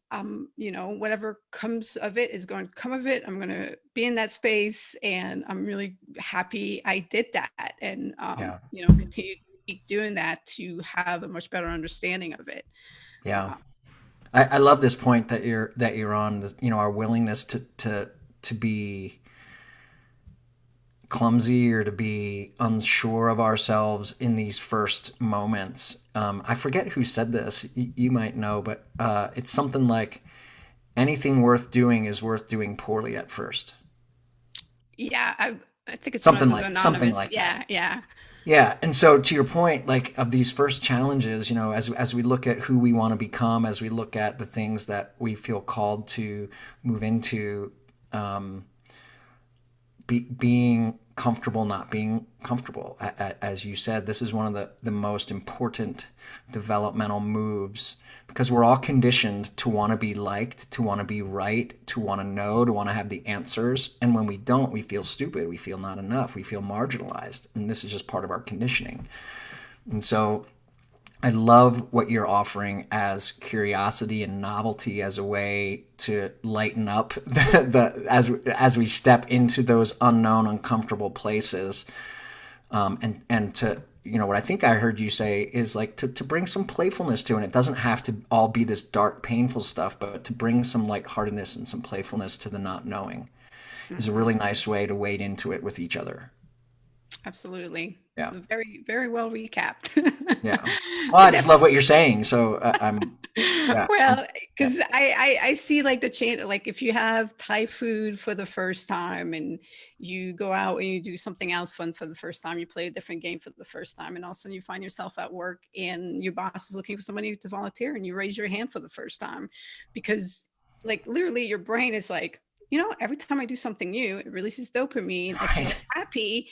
whatever comes of it is going to come of it. I'm going to be in that space, and I'm really happy I did that, and Yeah. continue to keep doing that to have a much better understanding of it. Yeah. uh, I love this point that you're on. Our willingness to be clumsy or to be unsure of ourselves in these first moments. I forget who said this. You might know, but it's something like anything worth doing is worth doing poorly at first. yeah, I think it's Something Mental like something Anonymous. like that. Yeah, yeah. Yeah, and so to your point, like of these first challenges, as we look at who we want to become, as we look at the things that we feel called to move into, um, being comfortable, not being comfortable. As you said, this is one of the most important developmental moves because we're all conditioned to want to be liked, to want to be right, to want to know, to want to have the answers. And when we don't, we feel stupid, we feel not enough, we feel marginalized. And this is just part of our conditioning. And so I love what you're offering as curiosity and novelty as a way to lighten up as we step into those unknown, uncomfortable places, and to what I think I heard you say is like to bring some playfulness to it. And it doesn't have to all be this dark, painful stuff, but to bring some lightheartedness and some playfulness to the not knowing is a really Absolutely. nice way to wade into it with each other. Absolutely. Yeah, Very, very well recapped. yeah. Well, I just love what you're saying, so yeah, Well, yeah. because I see like the change, like if you have Thai food for the first time and you go out and you do something else fun for the first time, you play a different game for the first time, and all of a sudden you find yourself at work and your boss is looking for somebody to volunteer and you raise your hand for the first time because like literally your brain is like, every time I do something new, it releases dopamine. I feel Right. happy.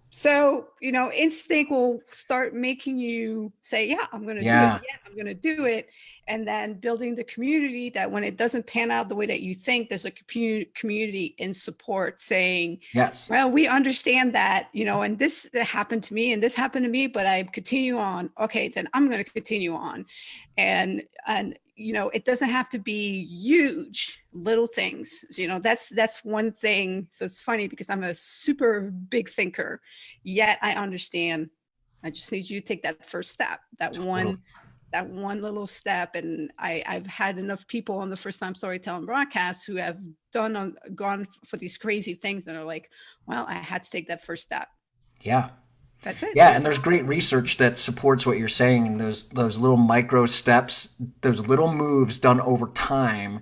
So, instinct will start making you say, yeah, I'm going to do it. Yeah. Yeah, I'm going to do it. And then building the community that when it doesn't pan out the way that you think, there's a community in support saying, Yes. well, we understand that, and this happened to me and this happened to me, but I continue on. Okay, then I'm going to continue on. And it doesn't have to be huge, little things. So, that's one thing. So it's funny because I'm a super big thinker, yet I understand. I just need you to take that first step, Totally. that one little step. And I've had enough people on the first time storytelling broadcasts who have gone for these crazy things that are like, well, I had to take that first step. Yeah. That's it. Yeah, and That's there's all. great research that supports what you're saying, and those little micro steps, those little moves done over time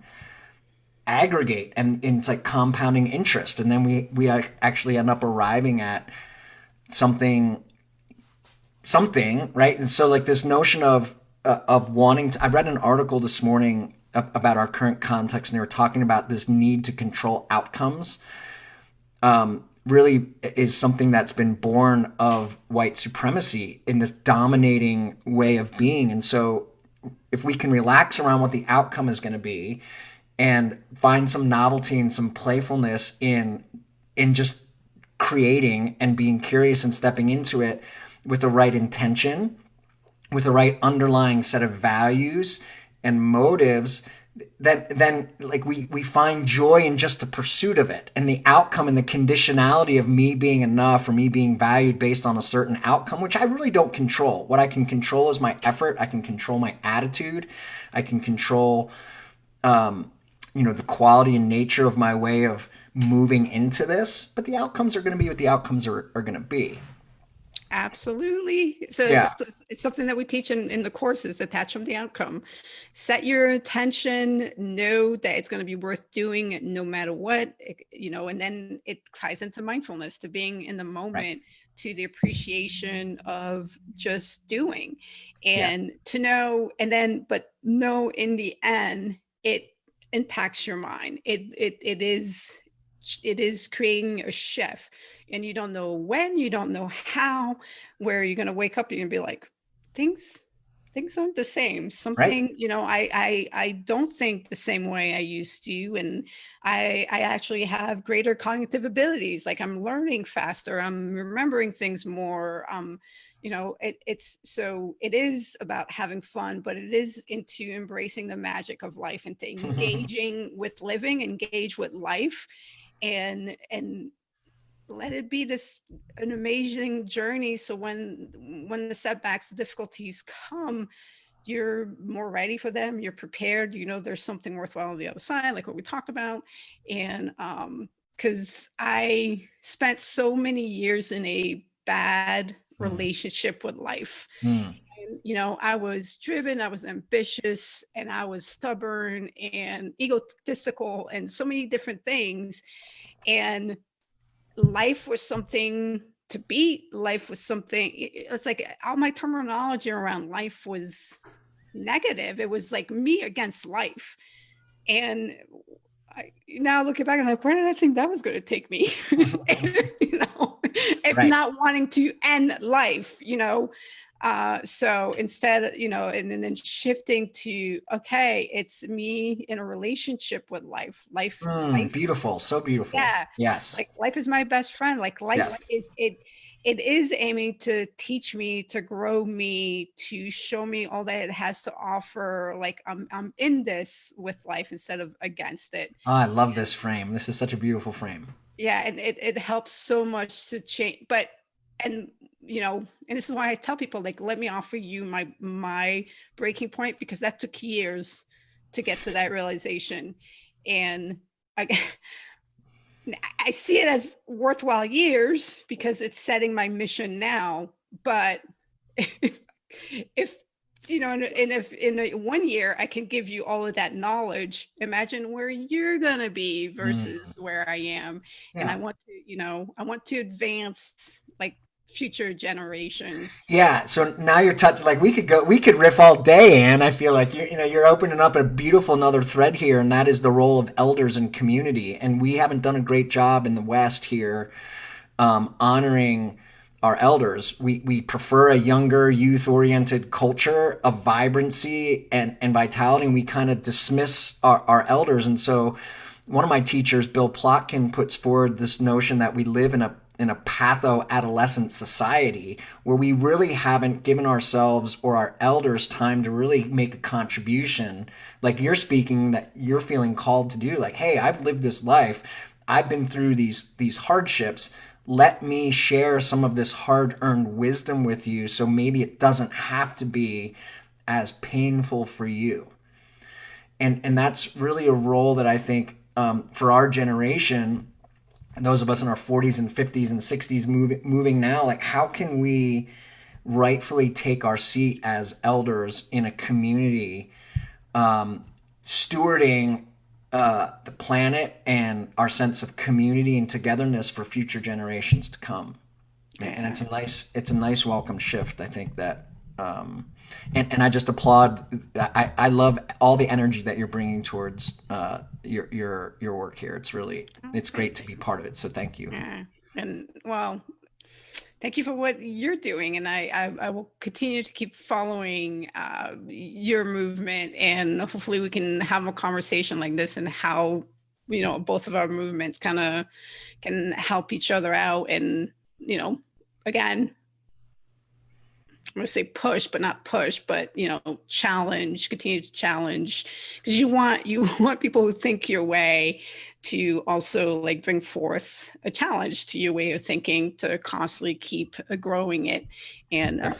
aggregate, and it's like compounding interest, and then we actually end up arriving at something right. And so like this notion of wanting to, I read an article this morning about our current context, and they were talking about this need to control outcomes, really is something that's been born of white supremacy in this dominating way of being. And so if we can relax around what the outcome is going to be and find some novelty and some playfulness in just creating and being curious and stepping into it with the right intention, with the right underlying set of values and motives, then like we find joy in just the pursuit of it, and the outcome and the conditionality of me being enough or me being valued based on a certain outcome, which I really don't control. What I can control is my effort. I can control my attitude. I can control the quality and nature of my way of moving into this, but the outcomes are going to be what the outcomes are going to be. Absolutely. So Yeah. it's something that we teach in the courses, detach from the outcome. Set your intention, know that it's going to be worth doing no matter what, and then it ties into mindfulness, to being in the Right. moment, to the appreciation of just doing, Yes. and to know, and then, but know in the end, it impacts your mind. It is creating a shift, and you don't know when, you don't know how, where you're going to wake up and you're going to be like, things things aren't the same. Right. Something, I don't think the same way I used to, and I actually have greater cognitive abilities. Like, I'm learning faster, I'm remembering things more. It is about having fun, but it is into embracing the magic of life, and to engaging with living, engage with life, and let it be this an amazing journey. So when the setbacks, the difficulties come, you're more ready for them, you're prepared, there's something worthwhile on the other side, like what we talked about. And because I spent so many years in a bad Mm. relationship with life. Mm. And I was driven, I was ambitious, and I was stubborn and egotistical and so many different things. And life was something to beat. Life was something, it's like all my terminology around life was negative. It was like me against life. And now looking back, I'm like, where did I think that was going to take me? If Right. not wanting to end life, so instead, and then shifting to, okay, it's me in a relationship with life. life Mm. life Beautiful. So beautiful. Yeah, Yes. like life is my best friend. Like, life Yes. is aiming to teach me, to grow me, to show me all that it has to offer. Like, I'm in this with life instead of against it. Oh, I love this frame. This is such a beautiful frame. Yeah, and it helps so much to change. But and and this is why I tell people, like, let me offer you my breaking point, because that took years to get to that realization. And I I see it as worthwhile years because it's setting my mission now. But if and if in 1 year I can give you all of that knowledge, imagine where you're gonna be Mm. versus where I am. And Yeah. I want to advance, like, future generations. Yeah. So now you're touching, like we could riff all day, and I feel like you're opening up a beautiful another thread here, and that is the role of elders in community. And we haven't done a great job in the West here honoring our elders. We prefer a younger, youth oriented culture of vibrancy and vitality, and we kind of dismiss our elders. And so, one of my teachers, Bill Plotkin, puts forward this notion that we live in a patho-adolescent society where we really haven't given ourselves or our elders time to really make a contribution, like you're speaking, that you're feeling called to do. Like, hey, I've lived this life, I've been through these hardships, let me share some of this hard-earned wisdom with you, so maybe it doesn't have to be as painful for you. And that's really a role that I think, for our generation, and those of us in our 40s and 50s and 60s, moving now, like, how can we rightfully take our seat as elders in a community, stewarding the planet and our sense of community and togetherness for future generations to come. And Yeah. it's a nice welcome shift. I think that, and I just applaud. I love all the energy that you're bringing towards your work here. It's Oh, it's thank great to be you. part of it. So thank you. Yeah. And well, thank you for what you're doing, and I will continue to keep following your movement, and hopefully we can have a conversation like this and how both of our movements kind of can help each other out, and again, I'm going to say push, but not push, but challenge, continue to challenge, because you want people who think your way to also like bring forth a challenge to your way of thinking, to constantly keep growing it, and Yes.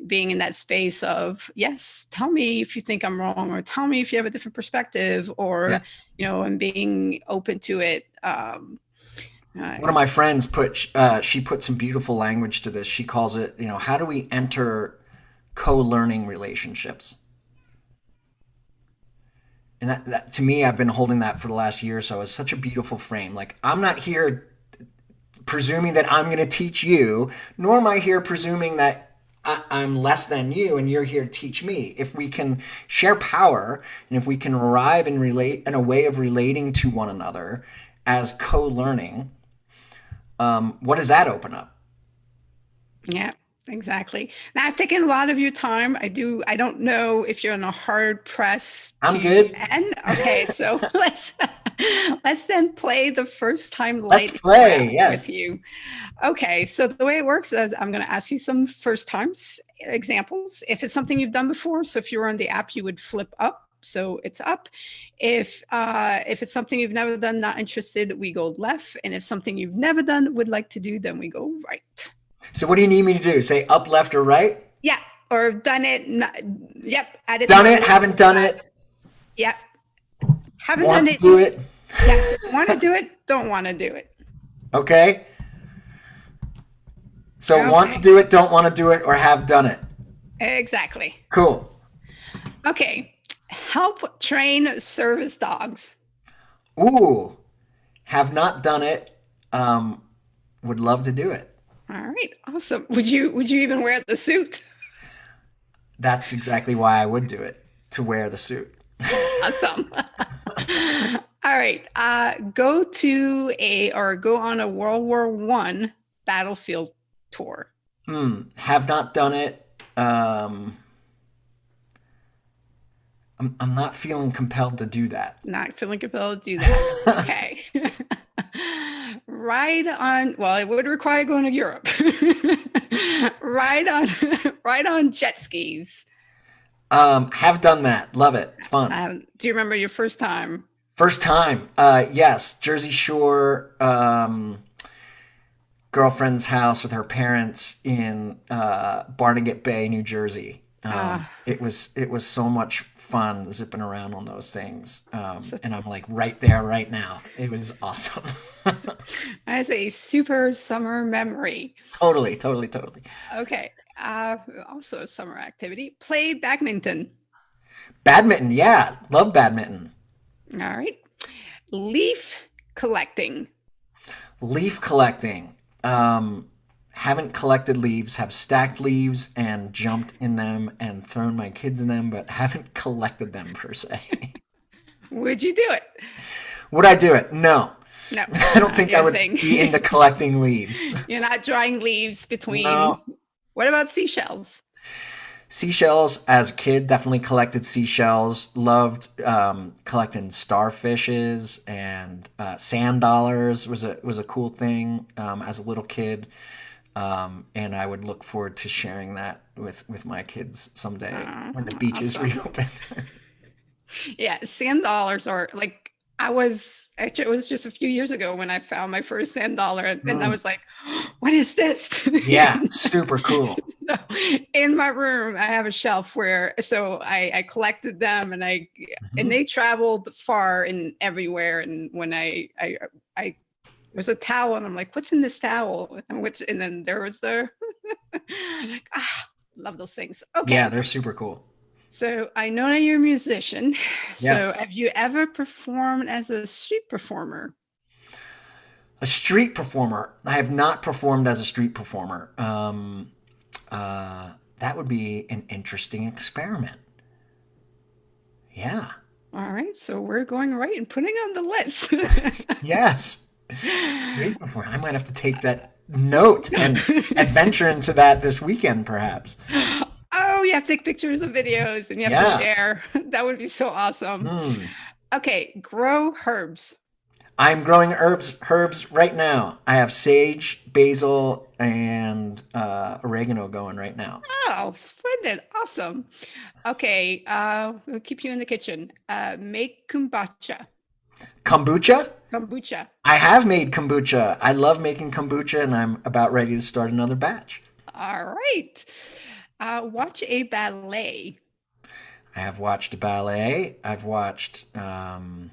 being in that space of, yes, tell me if you think I'm wrong, or tell me if you have a different perspective, or Yes. and being open to it. One of my friends she put some beautiful language to this. She calls it, how do we enter co-learning relationships? And that to me, I've been holding that for the last year or so as such a beautiful frame. Like, I'm not here presuming that I'm going to teach you, nor am I here presuming that I'm less than you and you're here to teach me. If we can share power, and if we can arrive and relate in a way of relating to one another as co-learning, what does that open up? Yeah, exactly. Now I've taken a lot of your time. I don't know if you're in a hard press I'm to good. end. Okay, so let's then play the first time Let's lightning play. round with Yes. you. Okay, so the way it works is I'm going to ask you some first times examples. If it's something you've done before, so if you were on the app, you would flip up. So it's up. If it's something you've never done, not interested, we go left. And if something you've never done, would like to do, then we go right. So what do you need me to do? Say up, left, or right? Yeah, or done it. Not, yep, added Done not it, done. haven't done it, Yep, haven't want done to it. do it. Yeah, want to do it. Don't want to do it. Okay. So want to Okay, do it, don't want to do it, or have done it. exactly. Cool. Okay, help train service dogs. Ooh, have not done it. Um, would love to do it. All right, awesome. Would you even wear the suit? That's exactly why I would do it, to wear the suit. Awesome. All right, go on a World War I battlefield tour. Have not done it. I'm not feeling compelled to do that. Not feeling compelled to do that. Okay. Ride on, well, it would require going to Europe. ride on ride on jet skis. Have done that. Love it. It's fun. Do you remember your first time? First time. Yes, Jersey Shore. Girlfriend's house with her parents in Barnegat Bay, New Jersey. Uh, It was so much fun zipping around on those things, so and I'm like right there, right now. It was awesome. as a super summer memory. Totally, totally, totally. Okay. Also a summer activity. Play badminton. Badminton, yeah, love badminton. All right. Leaf collecting. Leaf collecting. Haven't collected leaves, have stacked leaves and jumped in them and thrown my kids in them, but haven't collected them per se. Would you do it? Would I do it? No. No, I don't think I your would thing. be into collecting leaves. You're not drawing leaves between. No. What about seashells? Seashells, as a kid, definitely collected seashells. Loved collecting starfishes, and sand dollars was a cool thing as a little kid. And I would look forward to sharing that with my kids someday when the beaches Awesome. reopen. Yeah, sand dollars are like, I was actually, it was just a few years ago when I found my first sand dollar, and I Mm. was like, what is this? Yeah, super cool. So in my room, I have a shelf where, so I collected them, and Mhm. they traveled far and everywhere. And when I there's a towel, and I'm like, what's in this towel? And then there was the, like, love those things. Yeah, Okay. they're super cool. So I know that you're a musician. So Yes. have you ever performed as a street performer? A street performer. I have not performed as a street performer. That would be an interesting experiment. Yeah. All right. So we're going right and putting on the list. Yes. Street perform. I might have to take that note and adventure into that this weekend, perhaps. Oh, you have to take pictures of videos and you have to Yeah. share. That would be so awesome. Hmm. Okay, grow herbs. I'm growing herbs right now. I have sage, basil, and oregano going right now. Oh, splendid. Awesome. Okay, we'll keep you in the kitchen. Make kombucha. Kombucha? Kombucha. I have made kombucha. I love making kombucha, and I'm about ready to start another batch. All right. Watch a ballet. I have watched a ballet. I've watched the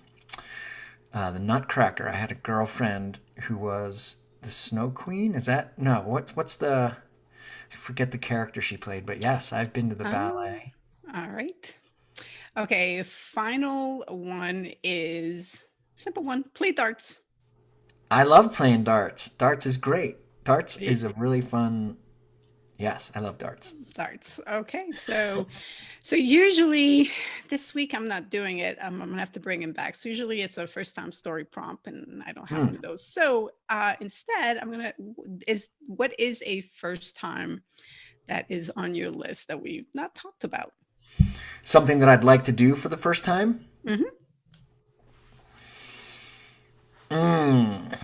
Nutcracker. I had a girlfriend who was the Snow Queen. Is that no? What's the? I forget the character she played, but yes, I've been to the Oh, ballet. all right. Okay, final one is simple one. Play darts. I love playing darts. Darts is great. Darts is a really fun. Yes, I love darts. Darts. Okay, so usually this week I'm not doing it. I'm gonna have to bring him back. So usually it's a first time story prompt, and I don't have one Hmm. of those. So instead, I'm gonna is what is a first time that is on your list that we've not talked about? Something that I'd like to do for the first time. Hmm. Mm.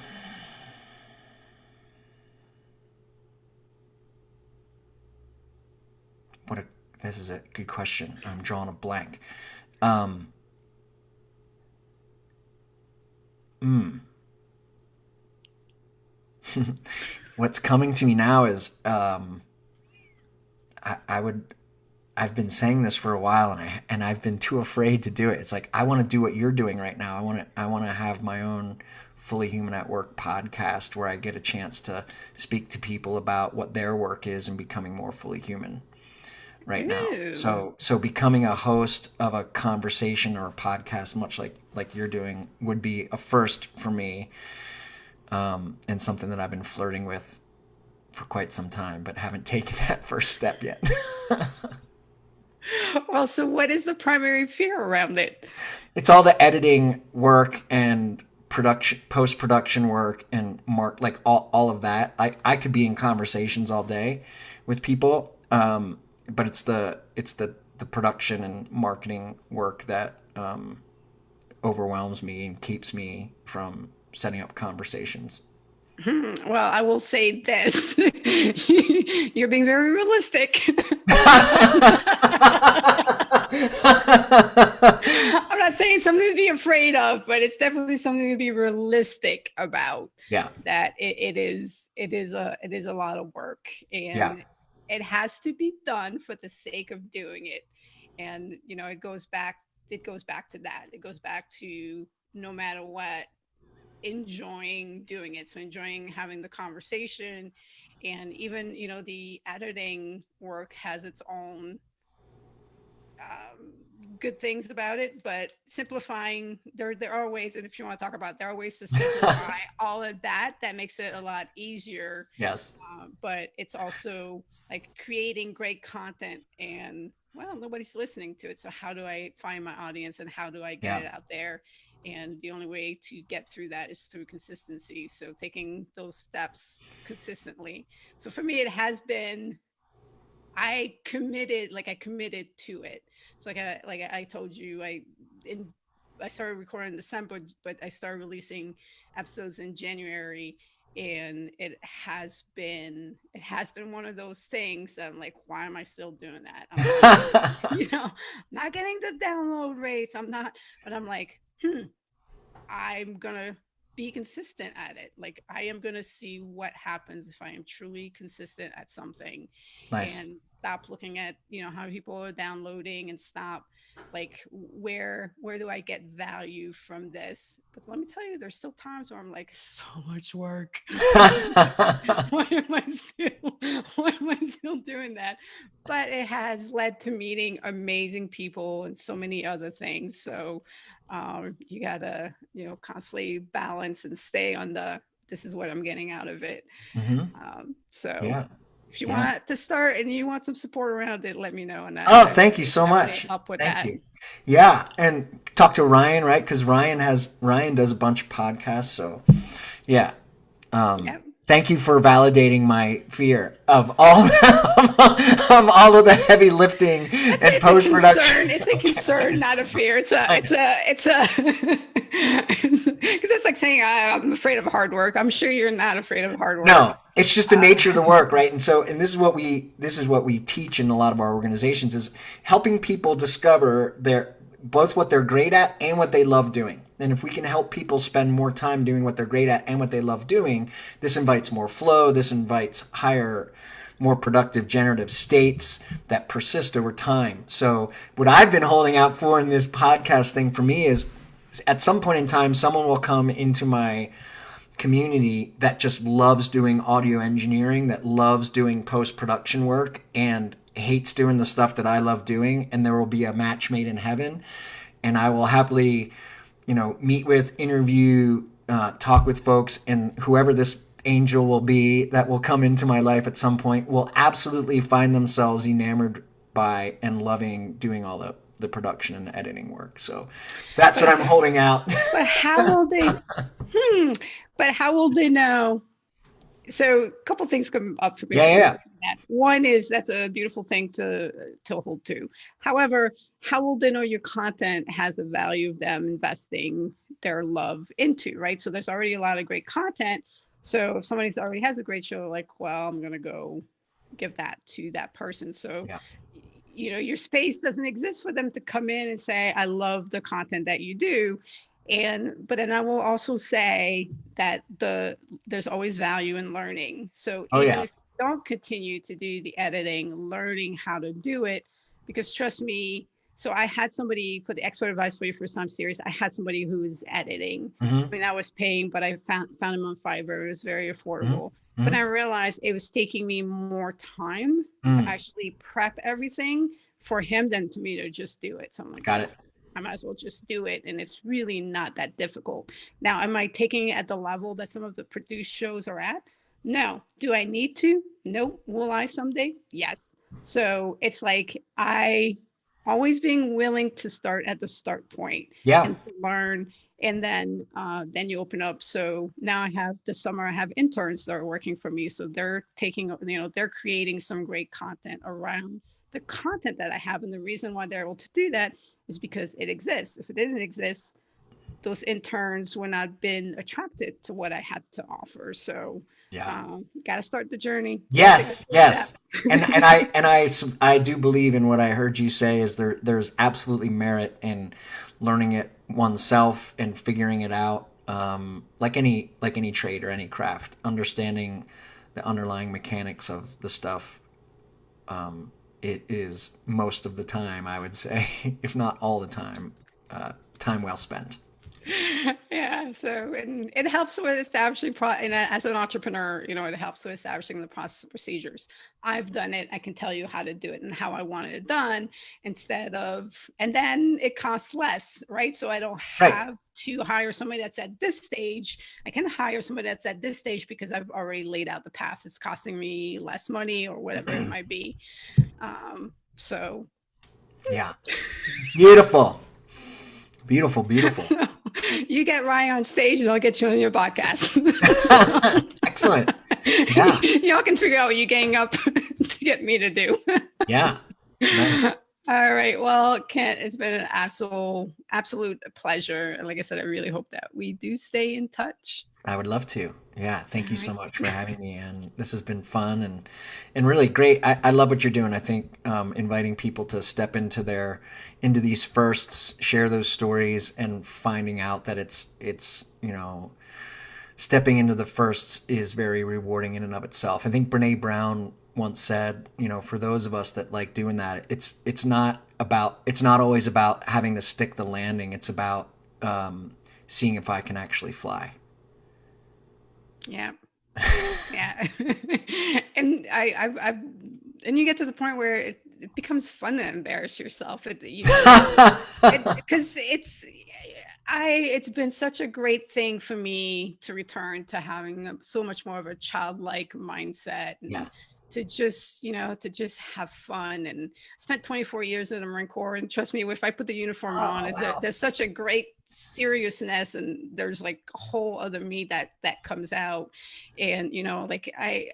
What a This is a good question. I'm drawing a blank. Um, mm. What's coming to me now is I would I've been saying this for a while, and I've been too afraid to do it. It's like I want to do what you're doing right now. I want to have my own Fully Human at Work podcast where I get a chance to speak to people about what their work is and becoming more fully human right now. Ooh. So becoming a host of a conversation or a podcast, much like you're doing, would be a first for me, and something that I've been flirting with for quite some time, but haven't taken that first step yet. Well, so what is the primary fear around it? It's all the editing work and production, post production work, and like all of that. I could be in conversations all day with people, but it's the production and marketing work that overwhelms me and keeps me from setting up conversations. Well, I will say this. You're being very realistic. I'm not saying something to be afraid of, but it's definitely something to be realistic about. Yeah, That it is a lot of work, yeah. and it has to be done for the sake of doing it. And it goes back to that. It goes back to no matter what, enjoying doing it. So enjoying having the conversation, and even the editing work has its own um, good things about it, but simplifying, there are ways, and if you want to talk about, there are ways to simplify all of that makes it a lot easier. Yes. But it's also like creating great content, and well, nobody's listening to it, so how do I find my audience and how do I get Yeah. it out there? And the only way to get through that is through consistency, so taking those steps consistently. So for me, it has been, I committed to it. So like I told you, I started recording in December, but I started releasing episodes in January, and it has been one of those things that I'm like, why am I still doing that? I'm not getting, not getting the download rates. I'm not, but I'm like, I'm gonna be consistent at it. Like, I am gonna see what happens if I am truly consistent at something, Nice. and stop looking at how people are downloading, and stop like, where do I get value from this? But let me tell you, there's still times where I'm like, so much work. why am I still why am I still doing that? But it has led to meeting amazing people and so many other things. So you gotta constantly balance and stay on the, this is what I'm getting out of it. Hmm. So Yeah. if you Yeah. want to start and you want some support around it, let me know, and Oh, I thank you so definitely much. help with Thank that. you. Yeah, and talk to Ryan, right? Because Ryan does a bunch of podcasts, so Yeah. Yep. Thank you for validating my fear of all of all of the heavy lifting and It's a post production. concern. It's a concern, Okay. not a fear. It's a because it's like saying I'm afraid of hard work. I'm sure you're not afraid of hard work. No, it's just the nature of the work, right? And so, and this is what we teach in a lot of our organizations is helping people discover their both what they're great at and what they love doing. And if we can help people spend more time doing what they're great at and what they love doing, this invites more flow. This invites higher, more productive generative states that persist over time. So, what I've been holding out for in this podcast thing for me is at some point in time, someone will come into my community that just loves doing audio engineering, that loves doing post production work, and hates doing the stuff that I love doing. And there will be a match made in heaven. And I will happily, meet with, interview, talk with folks, and whoever this angel will be that will come into my life at some point will absolutely find themselves enamored by and loving doing all the production and editing work. So that's But what I'm holding out. but how will they? Hmm. But how will they know? So a couple things come up for me Yeah, when yeah, you yeah. mention that. One is that's a beautiful thing to hold to. However, how will they know your content has the value of them investing their love into, right? So there's already a lot of great content. So if somebody's already has a great show, like, well, I'm gonna go give that to that person. So Yeah. your space doesn't exist for them to come in and say, I love the content that you do. But then I will also say that there's always value in learning. So Oh even yeah. if you don't continue to do the editing, learning how to do it, because trust me, so I had somebody for the expert advice for your first time series. I had somebody who was editing. Mm-hmm. I mean, I was paying, but I found him on Fiverr. It was very Mm-hmm. affordable. But Mm-hmm. I realized it was taking me more time to Mm. actually prep everything for him than to me to just do it. So I'm like, Got well, it. I might as well just do it. And it's really not that difficult. Now, am I taking it at the level that some of the produced shows are at? No. Do I need to? No. Will I someday? Yes. So it's like I always being willing to start at the start point Yeah. and to learn, and then you open up. So now I have this summer I have interns that are working for me, so they're taking, they're creating some great content around the content that I have. And the reason why they're able to do that is because it exists. If it didn't exist, those interns would not have been attracted to what I had to offer. So Yeah. got to start the journey. You got to take the Yes. first step. Yes. And I do believe in what I heard you say is there's absolutely merit in learning it oneself and figuring it out. Like any trade or any craft, understanding the underlying mechanics of the stuff. It is most of the time, I would say, if not all the time, time well spent. Yeah, so and it helps with establishing and as an entrepreneur, it helps with establishing the process procedures. I've done it. I can tell you how to do it and how I wanted it done instead of, and then it costs less, right? So I don't Right. have to hire somebody that's at this stage. I can hire somebody that's at this stage because I've already laid out the path. It's costing me less money or whatever it might be. So Yeah. Beautiful. Beautiful. Beautiful. you get Ryan on stage and I'll get you on your podcast. Excellent. Yeah. Y'all can figure out what you gang up to get me to do. Yeah. Nice. All right. Well, Kent, it's been an absolute pleasure. And like I said, I really hope that we do stay in touch. I would love to. Yeah. All Thank you so right. much for having me. And this has been fun and really great. I love what you're doing. I think inviting people to step into these firsts, share those stories, and finding out that it's stepping into the firsts is very rewarding in and of itself. I think Brene Brown once said, for those of us that like doing that, it's not always about having to stick the landing. It's about seeing if I can actually fly. Yeah. Yeah. And I've, and you get to the point where it becomes fun to embarrass yourself. Because it's been such a great thing for me to return to having so much more of a childlike mindset Yeah. to just, to just have fun. And I spent 24 years in the Marine Corps, and trust me, if I put the uniform on, Oh wow. there's such a great seriousness, and there's like a whole other me that comes out. And like I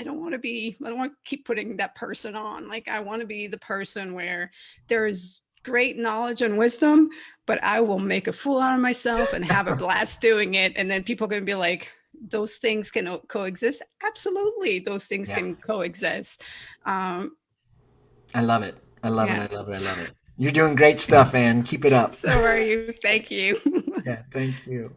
don't want to keep putting that person on. Like I want to be the person where there's great knowledge and wisdom, but I will make a fool out of myself and have a blast doing it. And then people are going to be like, those things can coexist. Absolutely, those things Yeah. can coexist. Um, I love it. I love it. yeah. I love it. I love it. You're doing great stuff, Ann. Keep it up. So are you. Thank you. Yeah, thank you.